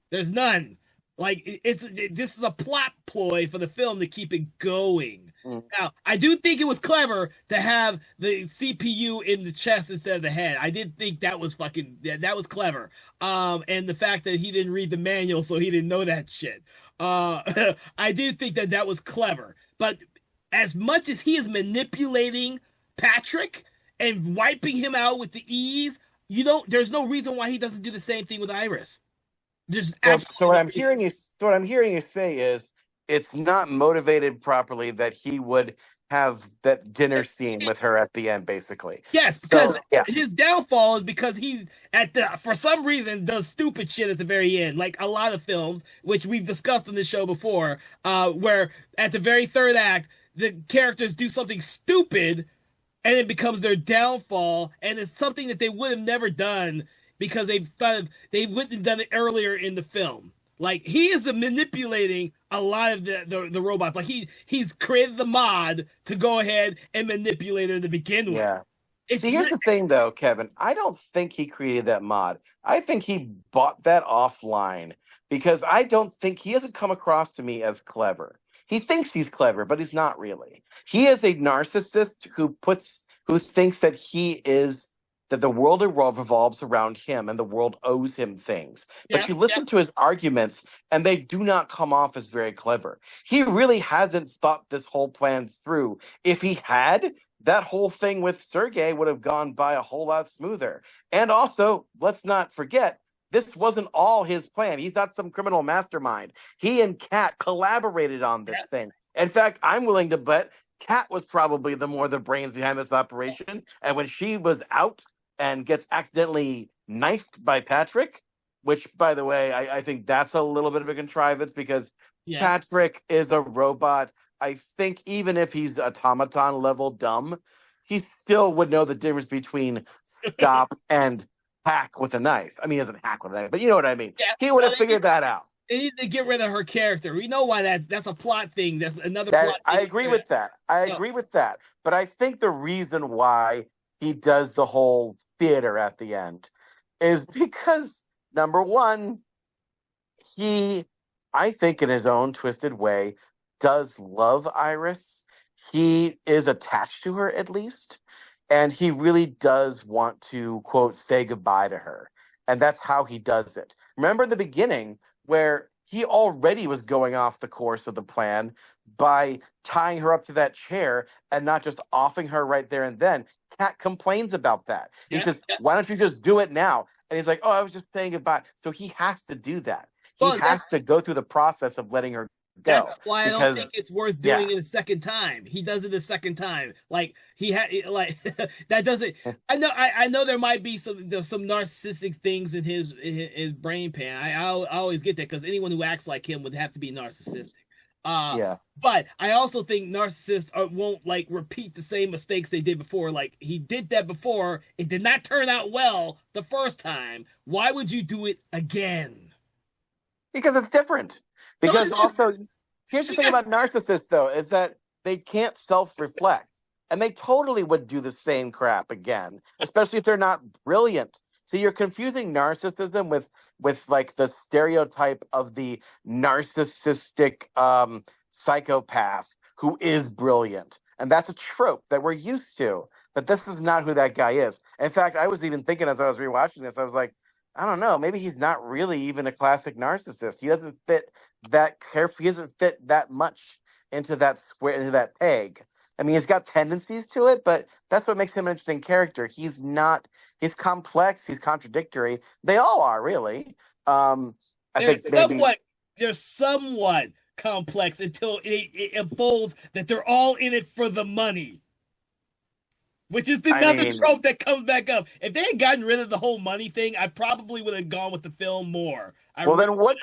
There's none. Like, this is a plot ploy for the film to keep it going. Mm. Now, I do think it was clever to have the CPU in the chest instead of the head. I did think that was that was clever. And the fact that he didn't read the manual, so he didn't know that shit. I did think that was clever. But as much as he is manipulating Patrick and wiping him out with the ease, there's no reason why he doesn't do the same thing with Iris. Just So what I'm hearing you say is it's not motivated properly that he would have that dinner scene with her at the end, basically. Yes, because yeah. his downfall is because he for some reason does stupid shit at the very end, like a lot of films, which we've discussed on this show before, where at the very third act the characters do something stupid and it becomes their downfall, and it's something that they would have never done because they wouldn't have done it earlier in the film. Like, he is manipulating a lot of the robots. Like, he's created the mod to go ahead and manipulate her to begin with. Yeah. See, here's the thing, though, Kevin. I don't think he created that mod. I think he bought that offline because I don't think he hasn't come across to me as clever. He thinks he's clever, but he's not really. He is a narcissist who thinks that that the world revolves around him and the world owes him things. But you listen to his arguments and they do not come off as very clever. He really hasn't thought this whole plan through. If he had, that whole thing with Sergei would have gone by a whole lot smoother. And also, let's not forget, this wasn't all his plan. He's not some criminal mastermind. He and Kat collaborated on this thing. In fact, I'm willing to bet Kat was probably the brains behind this operation. And when she was out and gets accidentally knifed by Patrick, which, by the way, I think that's a little bit of a contrivance because Patrick is a robot. I think even if he's automaton level dumb, he still would know the difference between stop and hack with a knife. I mean, he doesn't hack with a knife, but you know what I mean. Yeah, he would have figured that out. They need to get rid of her character. We know why that's a plot thing. That's another plot thing. I agree with that. I agree with that. But I think the reason why he does the whole theater at the end is because, number one, I think in his own twisted way, does love Iris. He is attached to her, at least. And he really does want to, quote, say goodbye to her. And that's how he does it. Remember in the beginning where he already was going off the course of the plan by tying her up to that chair and not just offing her right there and then. Kat complains about that. He says, why don't you just do it now? And he's like, oh, I was just saying goodbye. So he has to do that. He has to go through the process of letting her go. That's why I don't think it's worth doing it a second time. He does it a second time. Like, he had that doesn't. I know there might be some narcissistic things in his brain pan. I always get that because anyone who acts like him would have to be narcissistic. But I also think narcissists won't repeat the same mistakes they did before. Like, he did that before. It did not turn out well the first time. Why would you do it again? Because it's different. Because also, here's the thing about narcissists, though, is that they can't self-reflect. And they totally would do the same crap again, especially if they're not brilliant. So you're confusing narcissism with like the stereotype of the narcissistic psychopath who is brilliant. And that's a trope that we're used to. But this is not who that guy is. In fact, I was even thinking as I was rewatching this, I was like, I don't know, maybe he's not really even a classic narcissist. He doesn't fit that careful. He doesn't fit that much into that square, into that peg. I mean, he's got tendencies to it, but that's what makes him an interesting character. He's not. He's complex. He's contradictory. They all are really. I They're think maybe. somewhat complex until it unfolds that they're all in it for the money. Which is I another mean, trope that comes back up. If they had gotten rid of the whole money thing, I probably would have gone with the film more. well, then what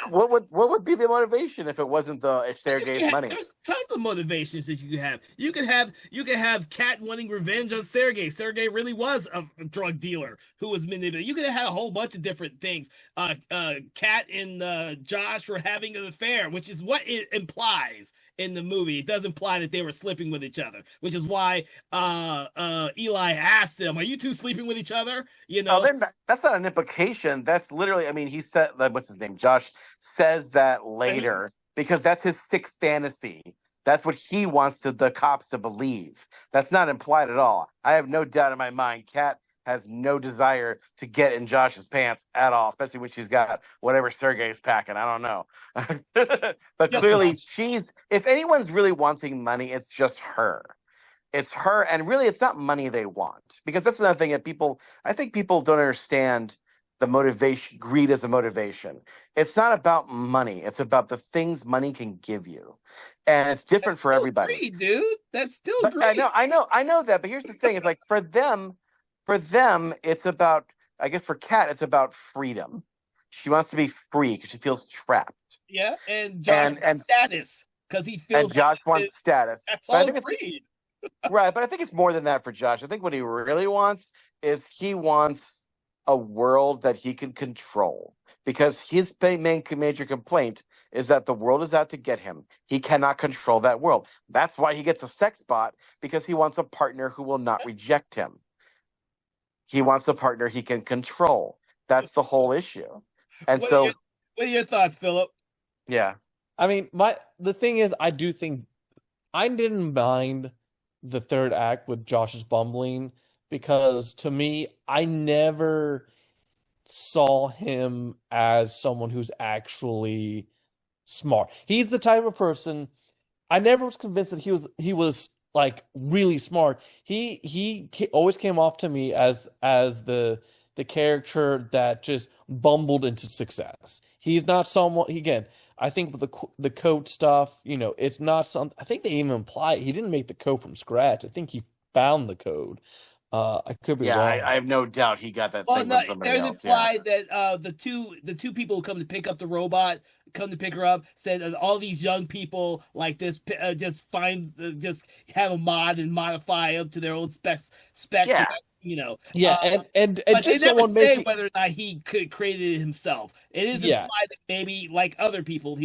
would be the motivation if it wasn't the Sergei's money? There's tons of motivations that you can have. You can have Kat wanting revenge on Sergei. Sergei really was a drug dealer who was manipulated. You could have had a whole bunch of different things. Kat and Josh were having an affair, which is what it implies in the movie. It does imply that they were sleeping with each other, which is why Eli asked them, "Are you two sleeping with each other?" You know, That's not an implication. That's literally. I mean, he said, what's his name? Josh says that later because that's his sick fantasy. That's what he wants the cops to believe. That's not implied at all. I have no doubt in my mind. Kat has no desire to get in Josh's pants at all, especially when she's got whatever Sergei's packing. I don't know. But clearly if anyone's really wanting money, it's just her. It's her, and really it's not money they want. Because that's another thing that I think people don't understand the motivation, greed as a motivation. It's not about money. It's about the things money can give you. And it's different for everybody. Greed, dude. That's still greed. I know that, but here's the thing. It's like for them, it's about, I guess for Kat, it's about freedom. She wants to be free because she feels trapped. Yeah, and Josh wants status because he feels. And Josh wants status. That's all greed. Right, but I think it's more than that for Josh. I think what he really wants is he wants a world that he can control. Because his major complaint is that the world is out to get him. He cannot control that world. That's why he gets a sex bot, because he wants a partner who will not reject him. He wants a partner he can control. That's the whole issue. And what are your thoughts, Philip? Yeah. I mean, the thing is, I do think I didn't mind the third act with Josh's bumbling, because to me, I never saw him as someone who's actually smart. He's the type of person I never was convinced that he was like really smart. He always came off to me as the character that just bumbled into success. He's not someone, again, I think with the code stuff, it's not something. I think they even imply he didn't make the code from scratch. I think he found the code. I could be wrong. I have no doubt he got that thing from somebody else. There's implied that the two people who come to pick up the robot, come to pick her up, said all these young people like this just have a mod and modify up to their own specs. Yeah. And but just they never say making... whether or not he created it himself. It is implied that maybe, like other people,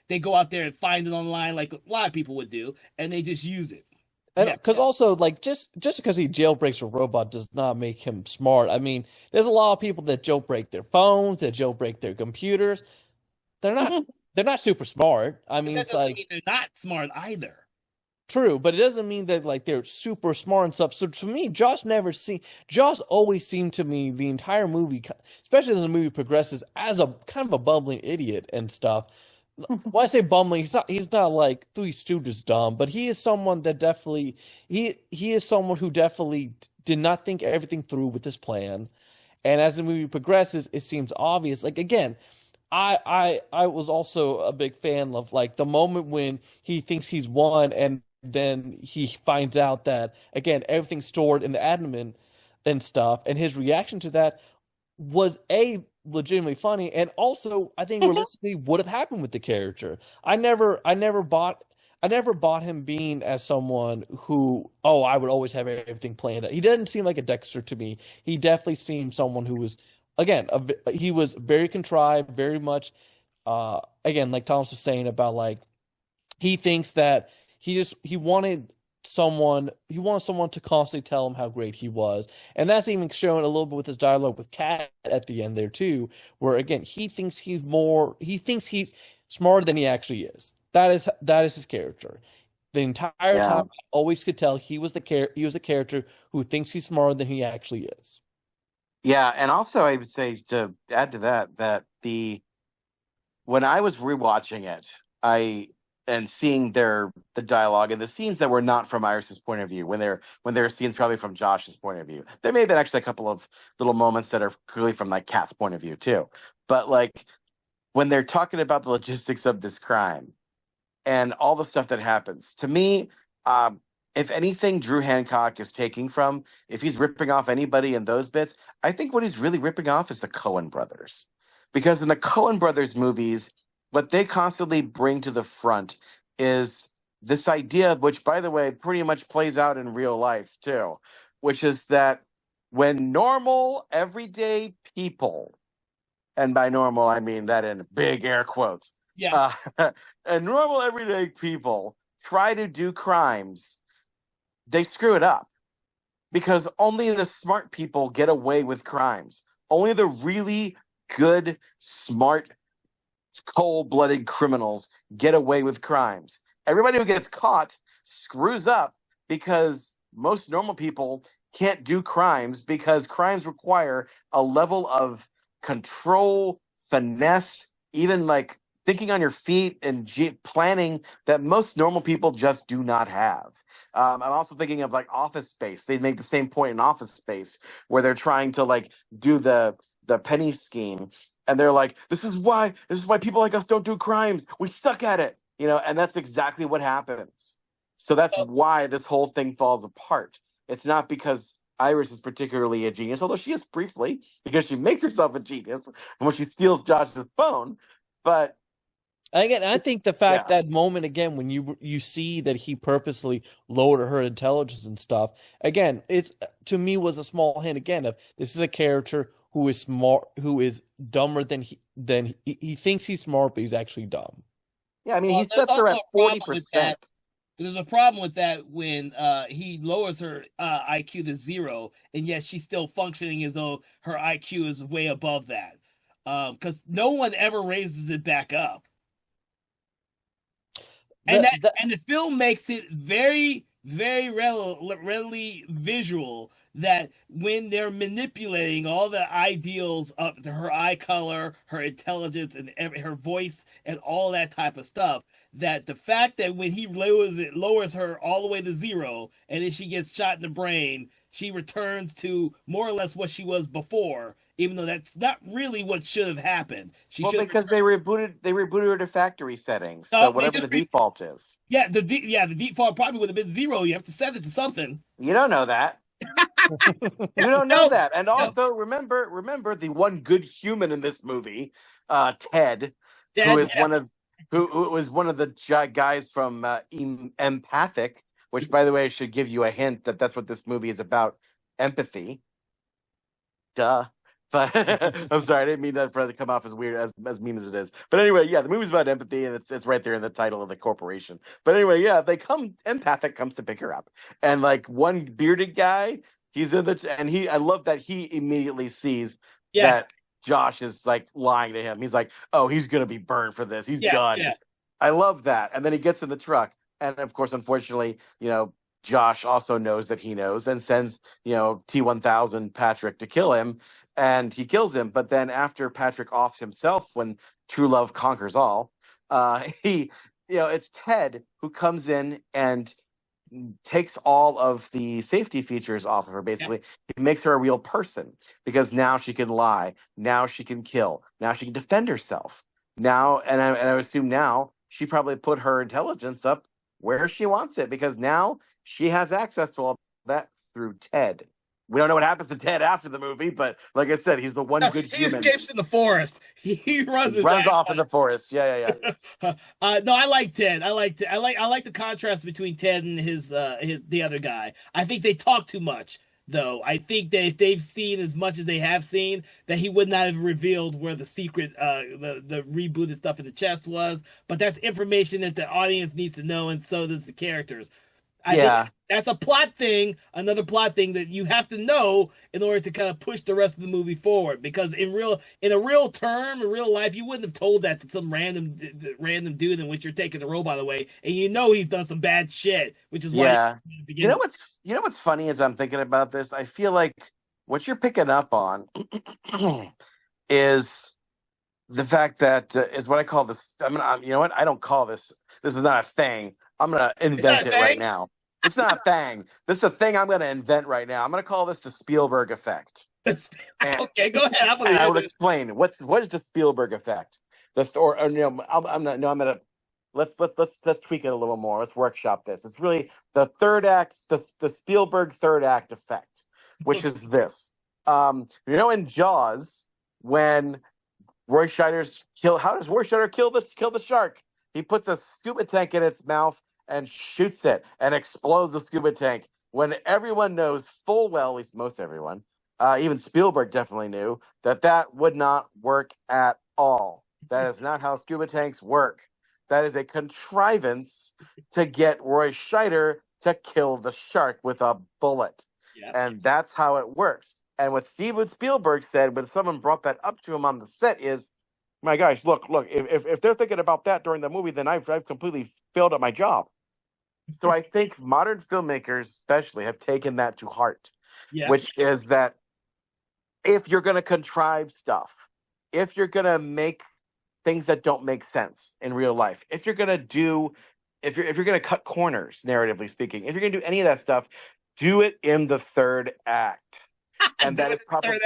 they go out there and find it online, like a lot of people would do, and they just use it. Because also, like, just because he jailbreaks a robot does not make him smart. I mean, there's a lot of people that jailbreak their phones, that jailbreak their computers. They're not super smart. I mean, that doesn't mean they're not smart either. True, but it doesn't mean that like they're super smart and stuff. So to me, Josh always seemed to me the entire movie, especially as the movie progresses, as a kind of a bumbling idiot and stuff. When I say bumbling, he's not like Three Stooges dumb, but he is someone that definitely he is someone who definitely did not think everything through with his plan. And as the movie progresses, it seems obvious. Like again, I was also a big fan of like the moment when he thinks he's won and then he finds out that again everything's stored in the admin and stuff, and his reaction to that was legitimately funny, and also I think realistically would have happened with the character. I never bought him being as someone who, I would always have everything planned out. He didn't seem like a Dexter to me. He definitely seemed someone who was, again, he was very contrived, very much, again, like Thomas was saying about like, he thinks that he wanted someone to constantly tell him how great he was, and that's even shown a little bit with his dialogue with Kat at the end there too, where again he thinks he's smarter than he actually is. That is his character. The entire time, I always could tell he was the character who thinks he's smarter than he actually is. Yeah, and also I would say, to add to that when I was rewatching it, and seeing the dialogue and the scenes that were not from Iris's point of view, when there are scenes probably from Josh's point of view. There may have been actually a couple of little moments that are clearly from like Kat's point of view too. But like when they're talking about the logistics of this crime and all the stuff that happens, to me, if anything Drew Hancock is taking from, if he's ripping off anybody in those bits, I think what he's really ripping off is the Coen brothers. Because in the Coen brothers movies, what they constantly bring to the front is this idea, which, by the way, pretty much plays out in real life too, which is that when normal, everyday people, and by normal, I mean that in big air quotes, Yeah. and normal, everyday people try to do crimes, they screw it up. Because only the smart people get away with crimes. Only the really good, smart, cold-blooded criminals get away with crimes. Everybody who gets caught screws up because most normal people can't do crimes because crimes require a level of control, finesse, even like thinking on your feet and planning that most normal people just do not have. I'm also thinking of like Office Space. They make the same point in Office Space where they're trying to like do the penny scheme, and they're like, this is why people like us don't do crimes. We suck at it, and that's exactly what happens. So that's why this whole thing falls apart. It's not because Iris is particularly a genius, although she is briefly, because she makes herself a genius when she steals Josh's phone. But again, I think the fact that moment again when you see that he purposely lowered her intelligence and stuff, again, it's to me was a small hint again of this is a character who is smart, who is dumber than he thinks he's smart, but he's actually dumb. Yeah, I mean, he sets her at 40%. There's a problem with that when he lowers her IQ to 0, and yet she's still functioning as though her IQ is way above that. Because no one ever raises it back up. And the film makes it very, very readily visual that when they're manipulating all the ideals of her eye color, her intelligence, and her voice, and all that type of stuff, that the fact that when he lowers her all the way to 0, and then she gets shot in the brain, she returns to more or less what she was before, even though that's not really what should have happened. Because they rebooted her to factory settings, so whatever the default is. Yeah, the default probably would have been 0. You have to set it to something. You don't know that. You don't know that. And also remember the one good human in this movie, Ted, who was one of the guys from Empathic, which, by the way, should give you a hint that that's what this movie is about: empathy. Duh. But I'm sorry, I didn't mean that for it to come off as weird, as mean as it is. But anyway, yeah, the movie's about empathy, and it's right there in the title of the corporation. But anyway, yeah, Empathic comes to pick her up, and like one bearded guy, he's in I love that he immediately sees that Josh is like lying to him. He's like, oh, he's gonna be burned for this. He's done. Yeah. I love that. And then he gets in the truck, and of course, unfortunately, Josh also knows that he knows and sends, T-1000 Patrick to kill him, and he kills him. But then after Patrick offs himself, when true love conquers all, it's Ted who comes in and takes all of the safety features off of her. Basically, He makes her a real person because now she can lie, now she can kill, now she can defend herself. Now, and I assume now she probably put her intelligence up where she wants it because now she has access to all that through Ted. We don't know what happens to Ted after the movie, but like I said, he's the one good human. He escapes in the forest. He runs off in the forest. Yeah. No, I like Ted. I like the contrast between Ted and the other guy. I think they talk too much, though. I think that if they've seen as much as they have seen, that he would not have revealed where the secret, the rebooted stuff in the chest was. But that's information that the audience needs to know, and so does the characters. I think that's a plot thing, another plot thing that you have to know in order to kind of push the rest of the movie forward. Because in real life, you wouldn't have told that to some random dude in which you're taking the robot away, and he's done some bad shit, which is why. You know what's funny as I'm thinking about this? I feel like what you're picking up on is the fact that is what I call this. You know what? I don't call this. This is not a thing. I'm gonna Is that invent a it right thing? now. It's not a thing. This is a thing I'm gonna invent right now. I'm gonna call this the Spielberg effect. And, Okay, go ahead. I and believe I will it. explain what is the Spielberg effect. I'm not. No, I'm gonna let's tweak it a little more. Let's workshop this. It's really the third act, the Spielberg third act effect, which is this. In Jaws, when Roy Scheider's kill. How does Roy Scheider kill the shark? He puts a scuba tank in its mouth and shoots it and explodes the scuba tank. When everyone knows full well, at least most everyone, even Spielberg definitely knew that would not work at all. That is not how scuba tanks work. That is a contrivance to get Roy Scheider to kill the shark with a bullet. Yeah. And that's how it works. And what Steven Spielberg said when someone brought that up to him on the set is, my gosh, look, if they're thinking about that during the movie, then I've completely failed at my job. So I think modern filmmakers especially have taken that to heart, Yeah. which is that if you're going to contrive stuff, if you're going to make things that don't make sense in real life, if you're going to cut corners, narratively speaking, if you're going to do any of that stuff, do it in the third act. And that is probably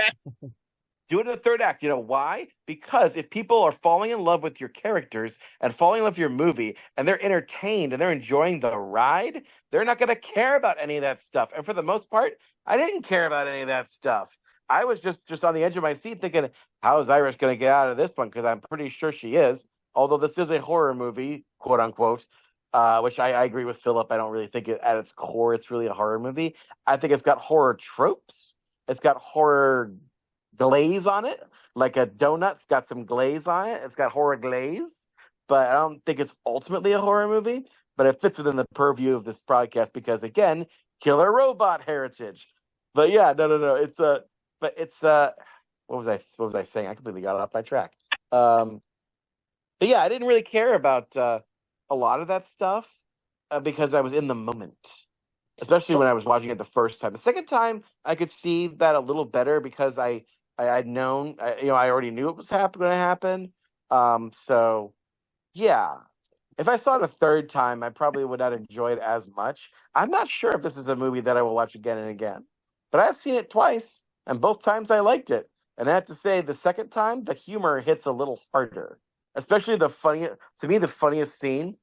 do it in the third act. You know why? Because if people are falling in love with your characters and falling in love with your movie and they're entertained and they're enjoying the ride, they're not going to care about any of that stuff. And for the most part, I didn't care about any of that stuff. I was just on the edge of my seat thinking, how is Iris going to get out of this one? Because I'm pretty sure she is. Although this is a horror movie, quote unquote, which I agree with Philip. I don't really think at its core it's really a horror movie. I think it's got horror tropes. It's got horror glaze on it, like a donut's got some glaze on it. It's got horror glaze, but I don't think it's ultimately a horror movie. But it fits within the purview of this podcast because, again, killer robot heritage. But yeah, no. What was I saying? I completely got off my track. But yeah, I didn't really care about a lot of that stuff because I was in the moment. Especially when I was watching it the first time. The second time, I could see that a little better because I'd known, I already knew it was going to happen. So, yeah. If I saw it a third time, I probably would not enjoy it as much. I'm not sure if this is a movie that I will watch again and again. But I've seen it twice, and both times I liked it. And I have to say, the second time, the humor hits a little harder. Especially the funniest scene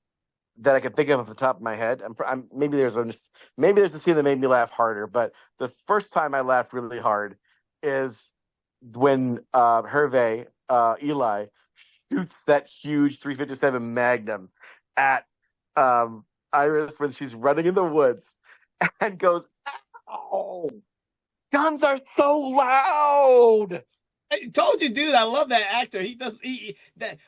that I could think of off the top of my head. Maybe there's a scene that made me laugh harder, but the first time I laughed really hard is when Hervé Eli shoots that huge 357 Magnum at Iris when she's running in the woods and goes, "Ow! Guns are so loud." I told you, dude. I love that actor. He does that.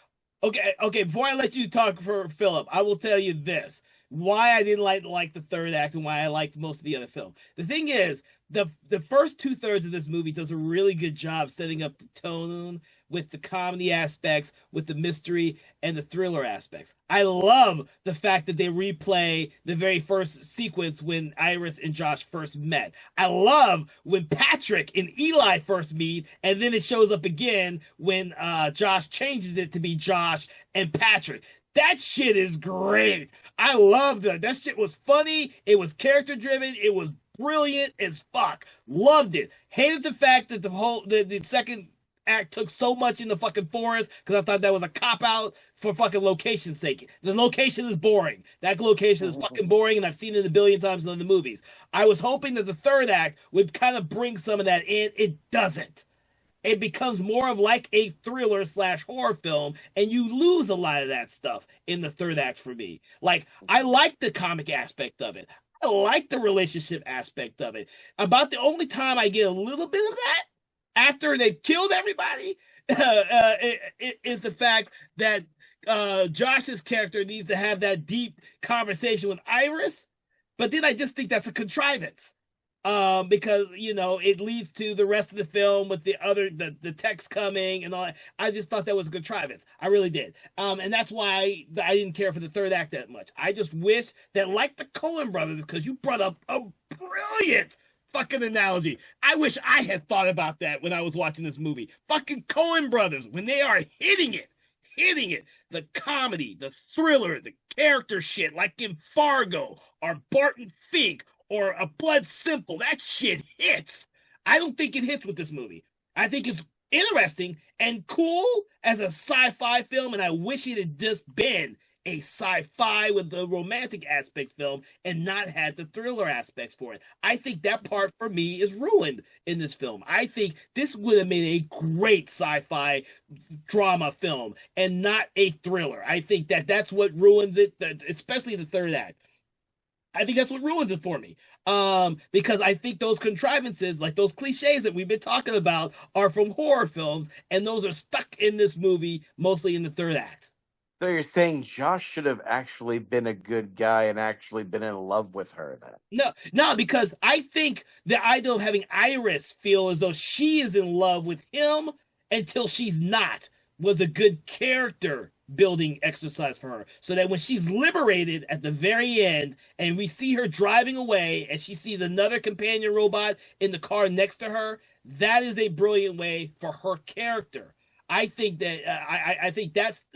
Okay. Before I let you talk for Philip, I will tell you this: why I didn't like the third act and why I liked most of the other film. The thing is, the first 2/3 of this movie does a really good job setting up the tone with the comedy aspects, with the mystery and the thriller aspects. I love the fact that they replay the very first sequence when Iris and Josh first met. I love when Patrick and Eli first meet, and then it shows up again when Josh changes it to be Josh and Patrick. That shit is great. I loved it. That shit was funny. It was character driven. It was brilliant as fuck. Loved it. Hated the fact that the second act took so much in the fucking forest because I thought that was a cop out for fucking location's sake. The location is boring. That location is fucking boring, and I've seen it a billion times in the movies. I was hoping that the third act would kind of bring some of that in. It doesn't. It becomes more of like a thriller / horror film, and you lose a lot of that stuff in the third act for me. Like, I like the comic aspect of it. I like the relationship aspect of it. About the only time I get a little bit of that after they've killed everybody is the fact that Josh's character needs to have that deep conversation with Iris. But then I just think that's a contrivance. Because it leads to the rest of the film with the text coming and all that. I just thought that was a contrivance. I really did. And that's why I didn't care for the third act that much. I just wish that, like the Coen brothers, because you brought up a brilliant fucking analogy. I wish I had thought about that when I was watching this movie. Fucking Coen brothers, when they are hitting it, the comedy, the thriller, the character shit, like in Fargo or Barton Fink or A Blood Simple, that shit hits. I don't think it hits with this movie. I think it's interesting and cool as a sci-fi film, and I wish it had just been a sci-fi with the romantic aspects film and not had the thriller aspects for it. I think that part for me is ruined in this film. I think this would have made a great sci-fi drama film and not a thriller. I think that's what ruins it, especially the third act. I think that's what ruins it for me. Because I think those contrivances, like those cliches that we've been talking about, are from horror films, and those are stuck in this movie, mostly in the third act. So you're saying Josh should have actually been a good guy and actually been in love with her then? No, because I think the idea of having Iris feel as though she is in love with him until she's not was a good character building exercise for her. So that when she's liberated at the very end and we see her driving away and she sees another companion robot in the car next to her, that is a brilliant way for her character. I think that I think that's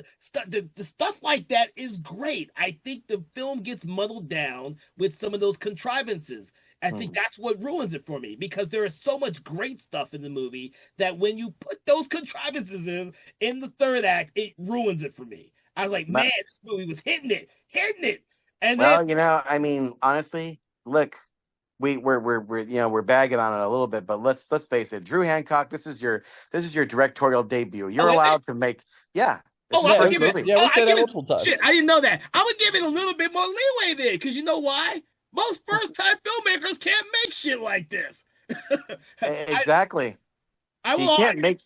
the stuff like that is great. I think the film gets muddled down with some of those contrivances. I think that's what ruins it for me, because there is so much great stuff in the movie that when you put those contrivances in the third act, it ruins it for me. I was like, man, this movie was hitting it. And well, then, I mean, honestly, look, we're bagging on it a little bit, but let's face it, Drew Hancock, this is your directorial debut. You're allowed to make, yeah. Oh, Yeah, I would give it. we said that multiple times. Shit, I didn't know that. I would give it a little bit more leeway there, because you know why? Most first-time filmmakers can't make shit like this. Exactly. I will. You can't make.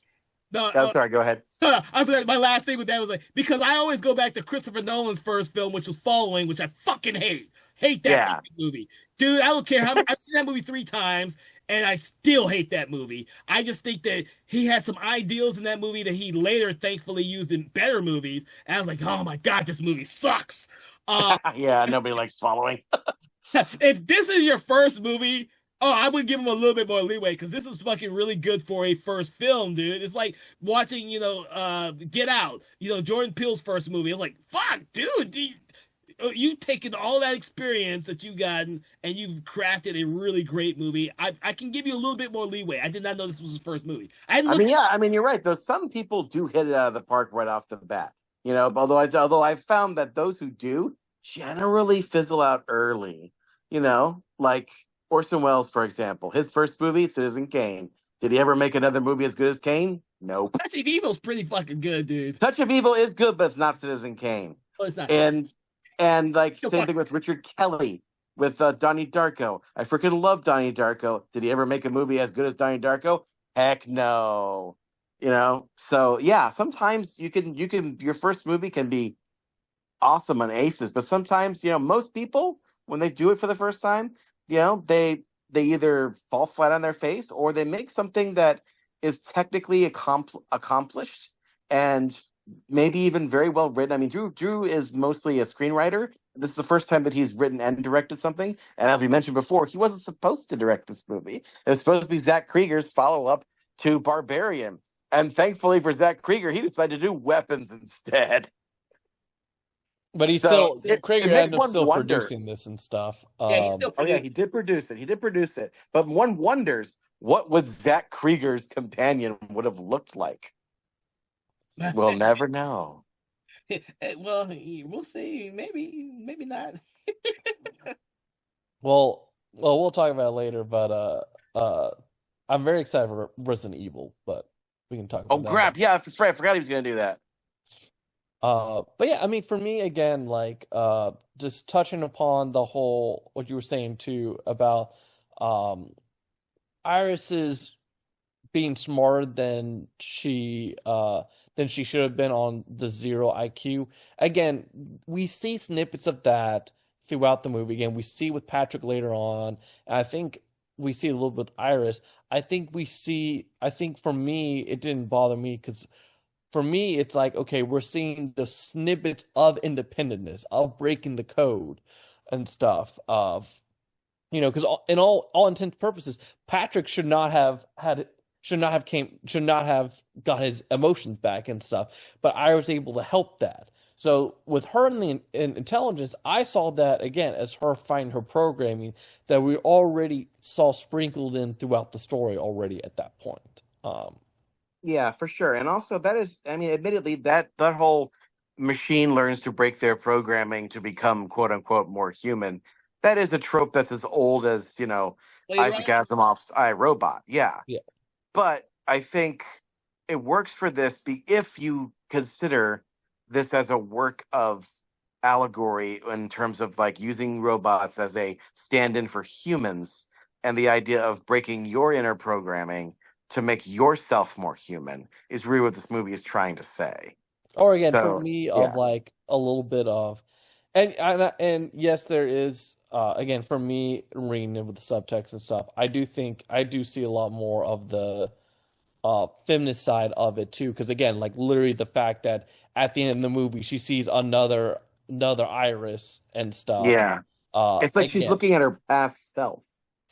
No, sorry. Go ahead. I was like, my last thing with that was like, because I always go back to Christopher Nolan's first film, which was Following, which I fucking hate. Hate that movie, dude. I don't care how I've seen that movie 3 times, and I still hate that movie. I just think that he had some ideals in that movie that he later, thankfully, used in better movies. And I was like, oh my god, this movie sucks. Yeah, nobody likes Following. If this is your first movie, I would give him a little bit more leeway, because this is fucking really good for a first film, dude. It's like watching, Get Out, Jordan Peele's first movie. It's like, fuck, dude, you taken all that experience that you've gotten and you've crafted a really great movie. I can give you a little bit more leeway. I did not know this was his first movie. I mean, you're right. Though some people do hit it out of the park right off the bat. Although I've found that those who do generally fizzle out early. Like Orson Welles, for example, his first movie, Citizen Kane. Did he ever make another movie as good as Kane? Nope. Touch of Evil's pretty fucking good, dude. Touch of Evil is good, but it's not Citizen Kane. Well, it's not. And like same thing with Richard Kelly with Donnie Darko. I freaking love Donnie Darko. Did he ever make a movie as good as Donnie Darko? Heck no. So yeah, sometimes you can your first movie can be awesome on aces, but sometimes most people, when they do it for the first time, they either fall flat on their face or they make something that is technically accomplished and maybe even very well written. I mean, Drew is mostly a screenwriter. This is the first time that he's written and directed something. And as we mentioned before, he wasn't supposed to direct this movie. It was supposed to be Zach Krieger's follow-up to Barbarian. And thankfully for Zach Krieger, he decided to do Weapons instead. But Krieger ended up still producing this and stuff. He still produced. He did produce it. But one wonders what would Zach Krieger's companion would have looked like. We'll never know. Well, we'll see. Maybe not. Well, we'll talk about it later. But I'm very excited for Resident Evil. But we can talk about that. Oh crap! Yeah, that's right. I forgot he was going to do that. But yeah, I mean, for me, again, like just touching upon the whole what you were saying too about Iris's being smarter than she should have been on the zero IQ. Again, we see snippets of that throughout the movie. Again, we see with Patrick later on, and I think we see a little bit with Iris. I think for me, it didn't bother me because for me, it's like, okay, we're seeing the snippets of independentness, of breaking the code and stuff, of You know, because in all intents and purposes, Patrick should not have got his emotions back and stuff. But I was able to help that. So with her and the intelligence, I saw that again as her finding her programming that we already saw sprinkled in throughout the story already at that point. Yeah, for sure. And also that is, I mean, admittedly, that whole machine learns to break their programming to become quote unquote more human. That is a trope that's as old as, Blade Isaac Runner. Asimov's I, Robot. Yeah. Yeah. But I think it works for this if you consider this as a work of allegory in terms of like using robots as a stand-in for humans and the idea of breaking your inner programming to make yourself more human is really what this movie is trying to say. Or again, for So, me, yeah. of like a little bit of, and yes, there is again for me reading it with the subtext and stuff. I do see a lot more of the feminist side of it too, because again, like literally the fact that at the end of the movie she sees another Iris and stuff. Yeah. It's like she's Again, looking at her past self.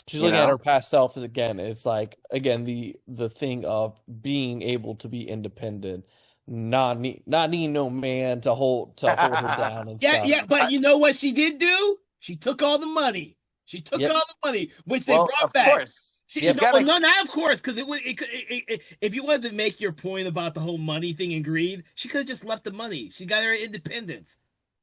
she's you looking at know? her past self again. It's like again the thing of being able to be independent, not needing no man to hold her down and Yeah, stuff. yeah, but you know what she did do? She took all the money. She took Yep. all the money, which they Well, brought of back. course. She, You've no, gotta- no, not of course, because if you wanted to make your point about the whole money thing and greed, she could have just left the money. She got her independence.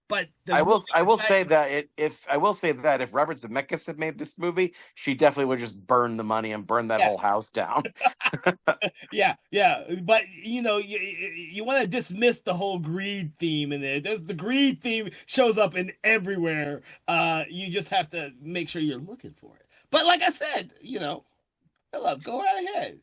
But I will say that if Robert Zemeckis had made this movie, she definitely would just burn the money and burn that Yes. whole house down. Yeah. But you want to dismiss the whole greed theme in there. The greed theme shows up in everywhere. You just have to make sure you're looking for it. But like I said, Philip, go right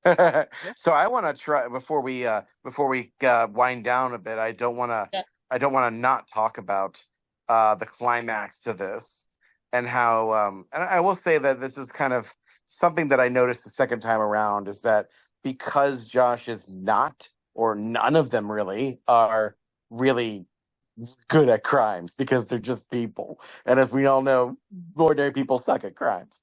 ahead. So I want to try before we wind down a bit. I don't want to not talk about the climax to this and how and I will say that this is kind of something that I noticed the second time around is that because Josh is not, or none of them really are really good at crimes because they're just people, and as we all know, ordinary people suck at crimes.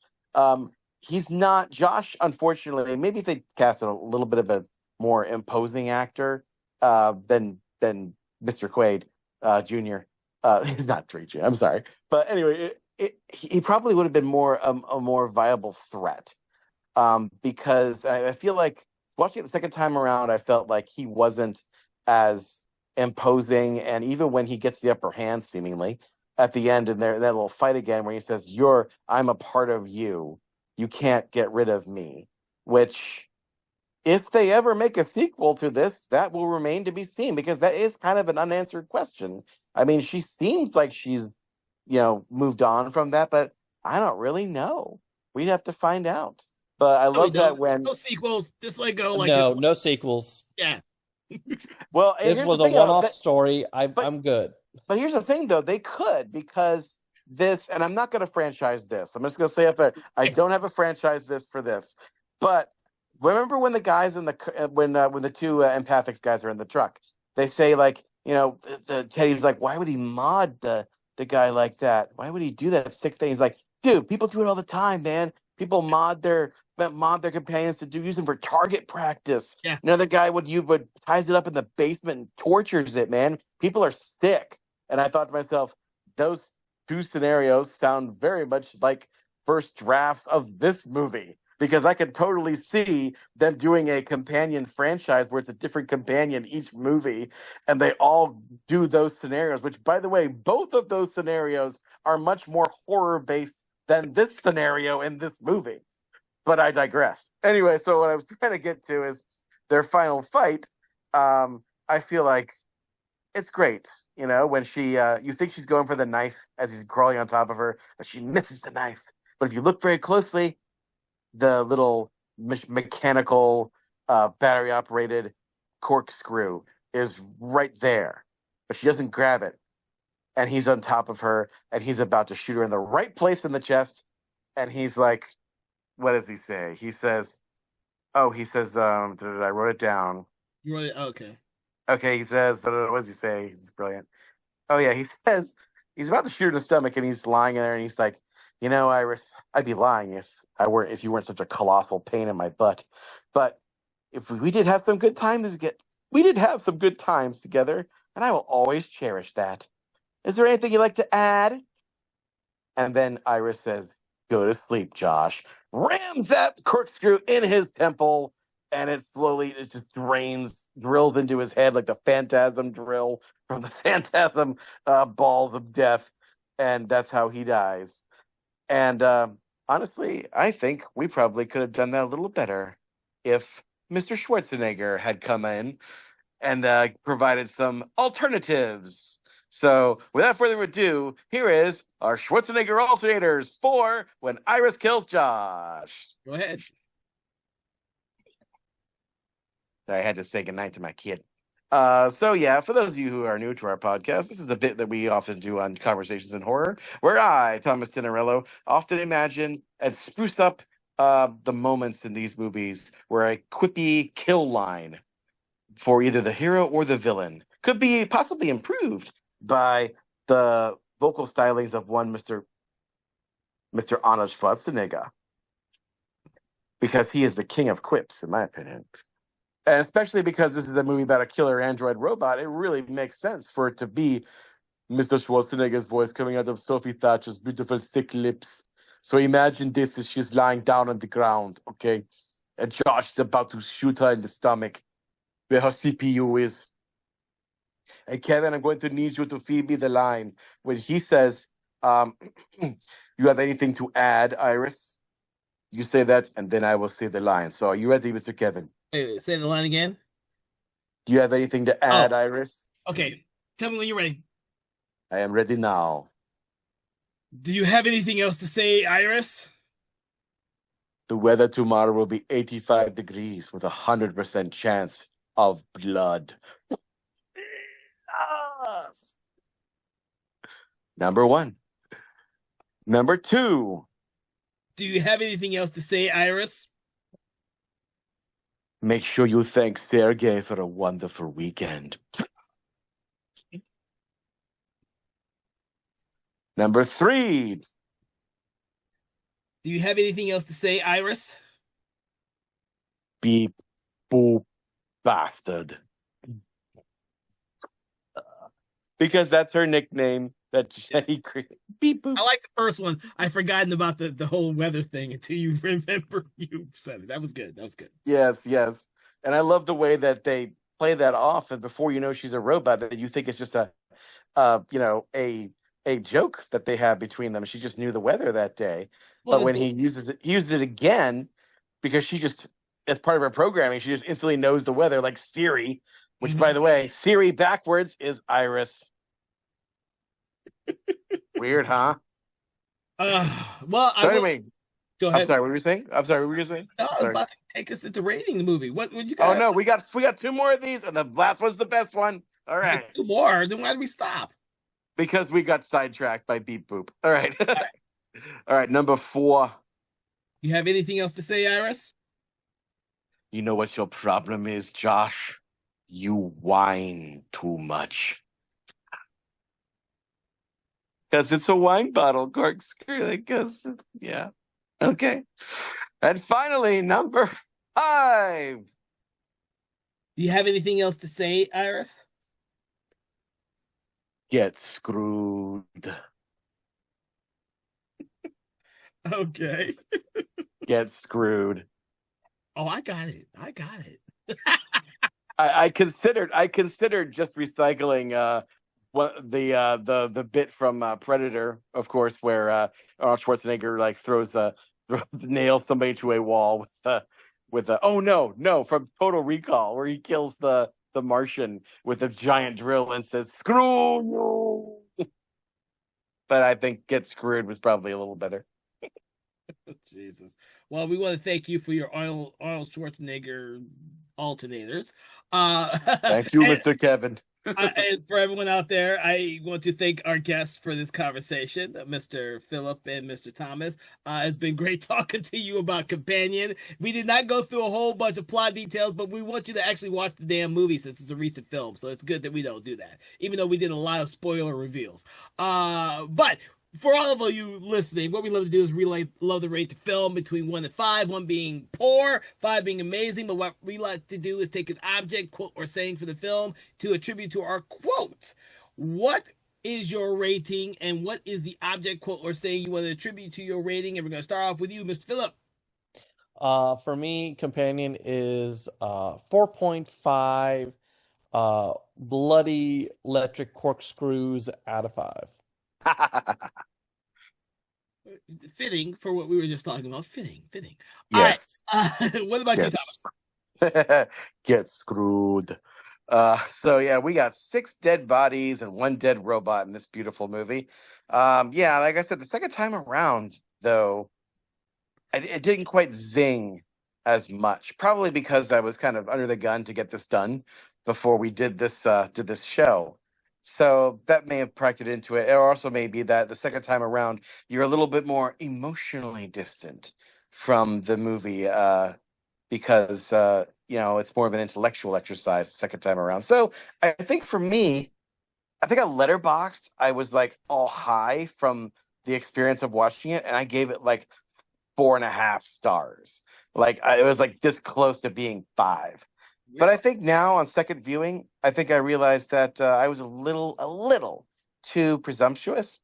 He's not Josh, unfortunately. Maybe if they cast a little bit of a more imposing actor than Mr. Quaid Jr. He's not Drake Jr. I'm sorry, but anyway, he probably would have been more a more viable threat because I feel like watching it the second time around, I felt like he wasn't as imposing, and even when he gets the upper hand, seemingly at the end in that little fight again, where he says, I'm a part of you. You can't get rid of me, which if they ever make a sequel to this, that will remain to be seen because that is kind of an unanswered question. I mean, she seems like she's, moved on from that, but I don't really know. We'd have to find out. But I love that when no sequels, just let go. No sequels. Yeah. Well, this was a one-off story. I'm good. But here's the thing, though, they could because this, and I'm not going to franchise this. I'm just going to say up there, I don't have a franchise this for this. But remember when the guys when the two empathics guys are in the truck, they say like, Teddy's like, why would he mod the guy like that? Why would he do that sick thing? He's like, dude, people do it all the time, man. People mod their companions to use them for target practice. Yeah. Another guy would ties it up in the basement and tortures it, man. People are sick. And I thought to myself, those two scenarios sound very much like first drafts of this movie because I could totally see them doing a companion franchise where it's a different companion each movie, and they all do those scenarios, which, by the way, both of those scenarios are much more horror-based than this scenario in this movie. But I digress. Anyway, so what I was trying to get to is their final fight. I feel like it's great, when she, you think she's going for the knife as he's crawling on top of her, but she misses the knife. But if you look very closely, the little mechanical, battery-operated corkscrew is right there. But she doesn't grab it. And he's on top of her, and he's about to shoot her in the right place in the chest. And he's like, what does he say? He says, I wrote it down. You wrote it? Okay. Okay, he says, what does he say? He's brilliant. Oh, yeah, he says, he's about to shoot her in the stomach, and he's lying in there, and he's like, You know, Iris, I'd be lying if you weren't such a colossal pain in my butt. But if we did have some good times we did have some good times together, and I will always cherish that. Is there anything you'd like to add? And then Iris says, "Go to sleep, Josh." Rams that corkscrew in his temple, and it just drills into his head like the phantasm drill from the phantasm balls of death. And that's how he dies. And honestly, I think we probably could have done that a little better if Mr. Schwarzenegger had come in and provided some alternatives. So, without further ado, here is our Schwarzenegger alternators for When Iris Kills Josh. Go ahead. I had to say goodnight to my kid. So yeah, for those of you who are new to our podcast, this is a bit that we often do on Conversations in Horror, where I, Thomas Tinarello, often imagine and spruce up the moments in these movies where a quippy kill line for either the hero or the villain could be possibly improved by the vocal stylings of one Mr. Arnold Schwarzenegger, because he is the king of quips, in my opinion. And especially because this is a movie about a killer android robot, it really makes sense for it to be Mr. Schwarzenegger's voice coming out of Sophie Thatcher's beautiful thick lips. So imagine this as she's lying down on the ground, okay? And Josh is about to shoot her in the stomach where her CPU is. And Kevin, I'm going to need you to feed me the line. When he says, you have anything to add, Iris? You say that, and then I will say the line. So are you ready, Mr. Kevin? Wait, say the line again. Do you have anything to add, Iris? Okay, tell me when you're ready. I am ready now. Do you have anything else to say, Iris? The weather tomorrow will be 85 degrees with 100% chance of blood. Number 1. Number 2. Do you have anything else to say, Iris? Make sure you thank Sergey for a wonderful weekend. Number 3. Do you have anything else to say, Iris? Beep, boop, bastard. Because that's her nickname that Jenny created. Beep, boop. I like the first one. I've forgotten about the whole weather thing until you remember you said it. That was good. That was good. Yes, yes. And I love the way that they play that off, and before you know she's a robot, that you think it's just a joke that they have between them. She just knew the weather that day. Well, but when he uses it again, because she just, as part of her programming, she just instantly knows the weather, like Siri, which, by the way, Siri backwards is Iris. Weird, huh? Well, so anyway, go ahead. I'm sorry, what were you saying? I was about to take us into rating the movie. What you got? Oh no, we got 2 more of these, and the last one's the best one. All right. 2 more? Then why did we stop? Because we got sidetracked by Beep Boop. All right. All right, number 4. You have anything else to say, Iris? You know what your problem is, Josh? You whine too much. Because it's a wine bottle corkscrew. Because, yeah. Okay. And finally, number 5. Do you have anything else to say, Iris? Get screwed. Okay. Get screwed. Oh, I got it. I got it. I considered just recycling the bit from Predator, of course, where Arnold Schwarzenegger throws nails somebody to a wall with oh no from Total Recall, where he kills the Martian with a giant drill and says "Screw you." But I think "Get Screwed" was probably a little better. Jesus. Well, we want to thank you for your Arnold Schwarzenegger alternators. Thank you, Mr. Kevin. And for everyone out there, I want to thank our guests for this conversation, Mr. Philip and Mr. Thomas. It's been great talking to you about Companion. We did not go through a whole bunch of plot details, but we want you to actually watch the damn movie since it's a recent film. So it's good that we don't do that, even though we did a lot of spoiler reveals. But for all of you listening, what we love to do is love to rate the film between 1 and 5, 1 being poor, 5 being amazing. But what we like to do is take an object, quote, or saying for the film to attribute to our quote. What is your rating, and what is the object, quote, or saying you want to attribute to your rating? And we're going to start off with you, Mr. Phillip. For me, Companion is 4.5 bloody electric corkscrews out of 5. Fitting for what we were just talking about. Fitting. Yes. All right. What about you, Thomas? Get screwed. So yeah, we got 6 dead bodies and 1 dead robot in this beautiful movie. Yeah, like I said, the second time around, though, it didn't quite zing as much. Probably because I was kind of under the gun to get this done before we did this show. So that may have projected into it. It also may be that the second time around, you're a little bit more emotionally distant from the movie because it's more of an intellectual exercise the second time around. So I think for me, I think on Letterboxd, I was like all high from the experience of watching it, and I gave it like 4.5 stars. Like it was like this close to being 5. But I think now on second viewing, I think I realized that I was a little too presumptuous.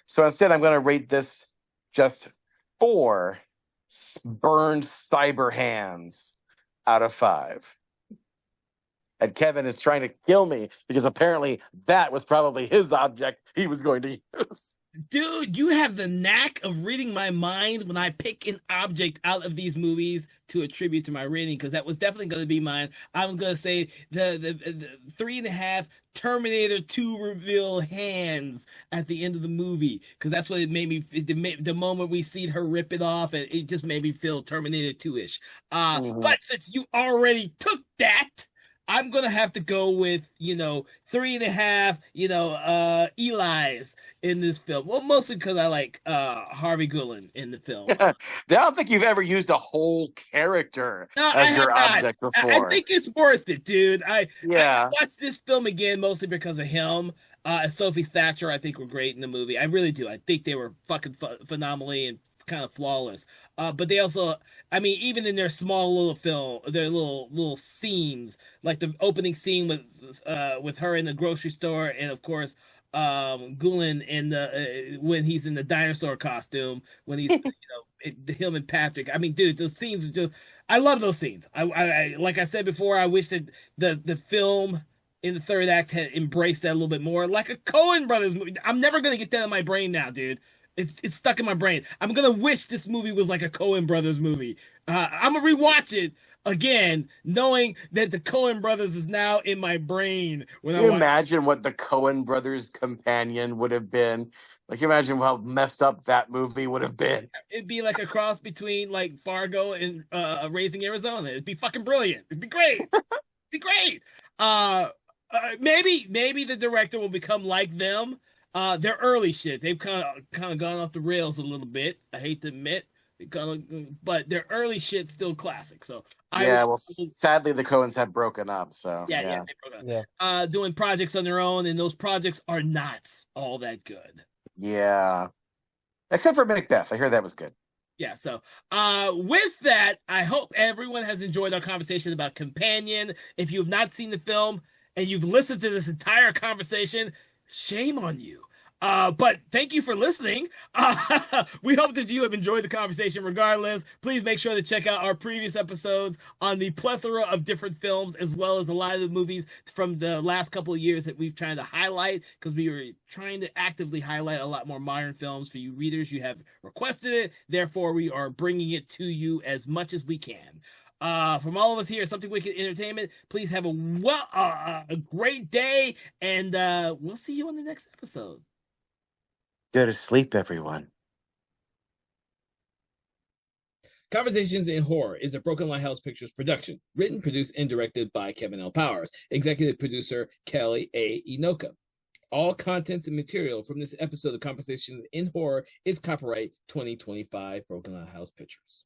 So instead, I'm going to rate this just 4 burned cyber hands out of 5. And Kevin is trying to kill me because apparently that was probably his object he was going to use. Dude, you have the knack of reading my mind when I pick an object out of these movies to attribute to my rating, because that was definitely going to be mine. I was going to say the 3.5 Terminator 2 reveal hands at the end of the movie, because that's what it made me. The moment we see her rip it off, it just made me feel Terminator 2-ish. But since you already took that, I'm gonna have to go with 3.5 Eli's in this film. Well, mostly because I like Harvey Gulen in the film. I don't think you've ever used a whole character as your object before. I think it's worth it, dude. I watched this film again mostly because of him. Sophie Thatcher, I think, were great in the movie. I really do. I think they were fucking phenomenally and kind of flawless. But they also, I mean, even in their small little film, their little scenes, like the opening scene with her in the grocery store, and of course Gulen in the when he's in the dinosaur costume, when he's him and Patrick. I mean, dude, those scenes are just, I love those scenes. I like I said before, I wish that the film in the third act had embraced that a little bit more, like a Coen Brothers movie. I'm never gonna get that in my brain now, dude. It's stuck in my brain. I'm gonna wish this movie was like a Coen Brothers movie. I'm gonna rewatch it again, knowing that the Coen Brothers is now in my brain. Can you imagine what the Coen Brothers companion would have been? Like, imagine how messed up that movie would have been. It'd be like a cross between like Fargo and Raising Arizona. It'd be fucking brilliant. It'd be great. It'd be great. Maybe the director will become like them. Their early shit, they've kind of gone off the rails a little bit. I hate to admit, but their early shit's still classic. So sadly, the Coens have broken up. So they broke up. Doing projects on their own, and those projects are not all that good. Yeah, except for Macbeth. I heard that was good. Yeah, so with that, I hope everyone has enjoyed our conversation about Companion. If you have not seen the film and you've listened to this entire conversation, shame on you. But thank you for listening. We hope that you have enjoyed the conversation regardless. Please make sure to check out our previous episodes on the plethora of different films, as well as a lot of the movies from the last couple of years that we've tried to highlight, because we were trying to actively highlight a lot more modern films for you readers. You have requested it. Therefore, we are bringing it to you as much as we can. From all of us here at Something Wicked Entertainment, please have a great day, and we'll see you on the next episode. Go to sleep, everyone. Conversations in Horror is a Broken Lighthouse Pictures production. Written, produced, and directed by Kevin L. Powers. Executive producer, Kelly A. Inoka. All contents and material from this episode of Conversations in Horror is copyright 2025 Broken Lighthouse Pictures.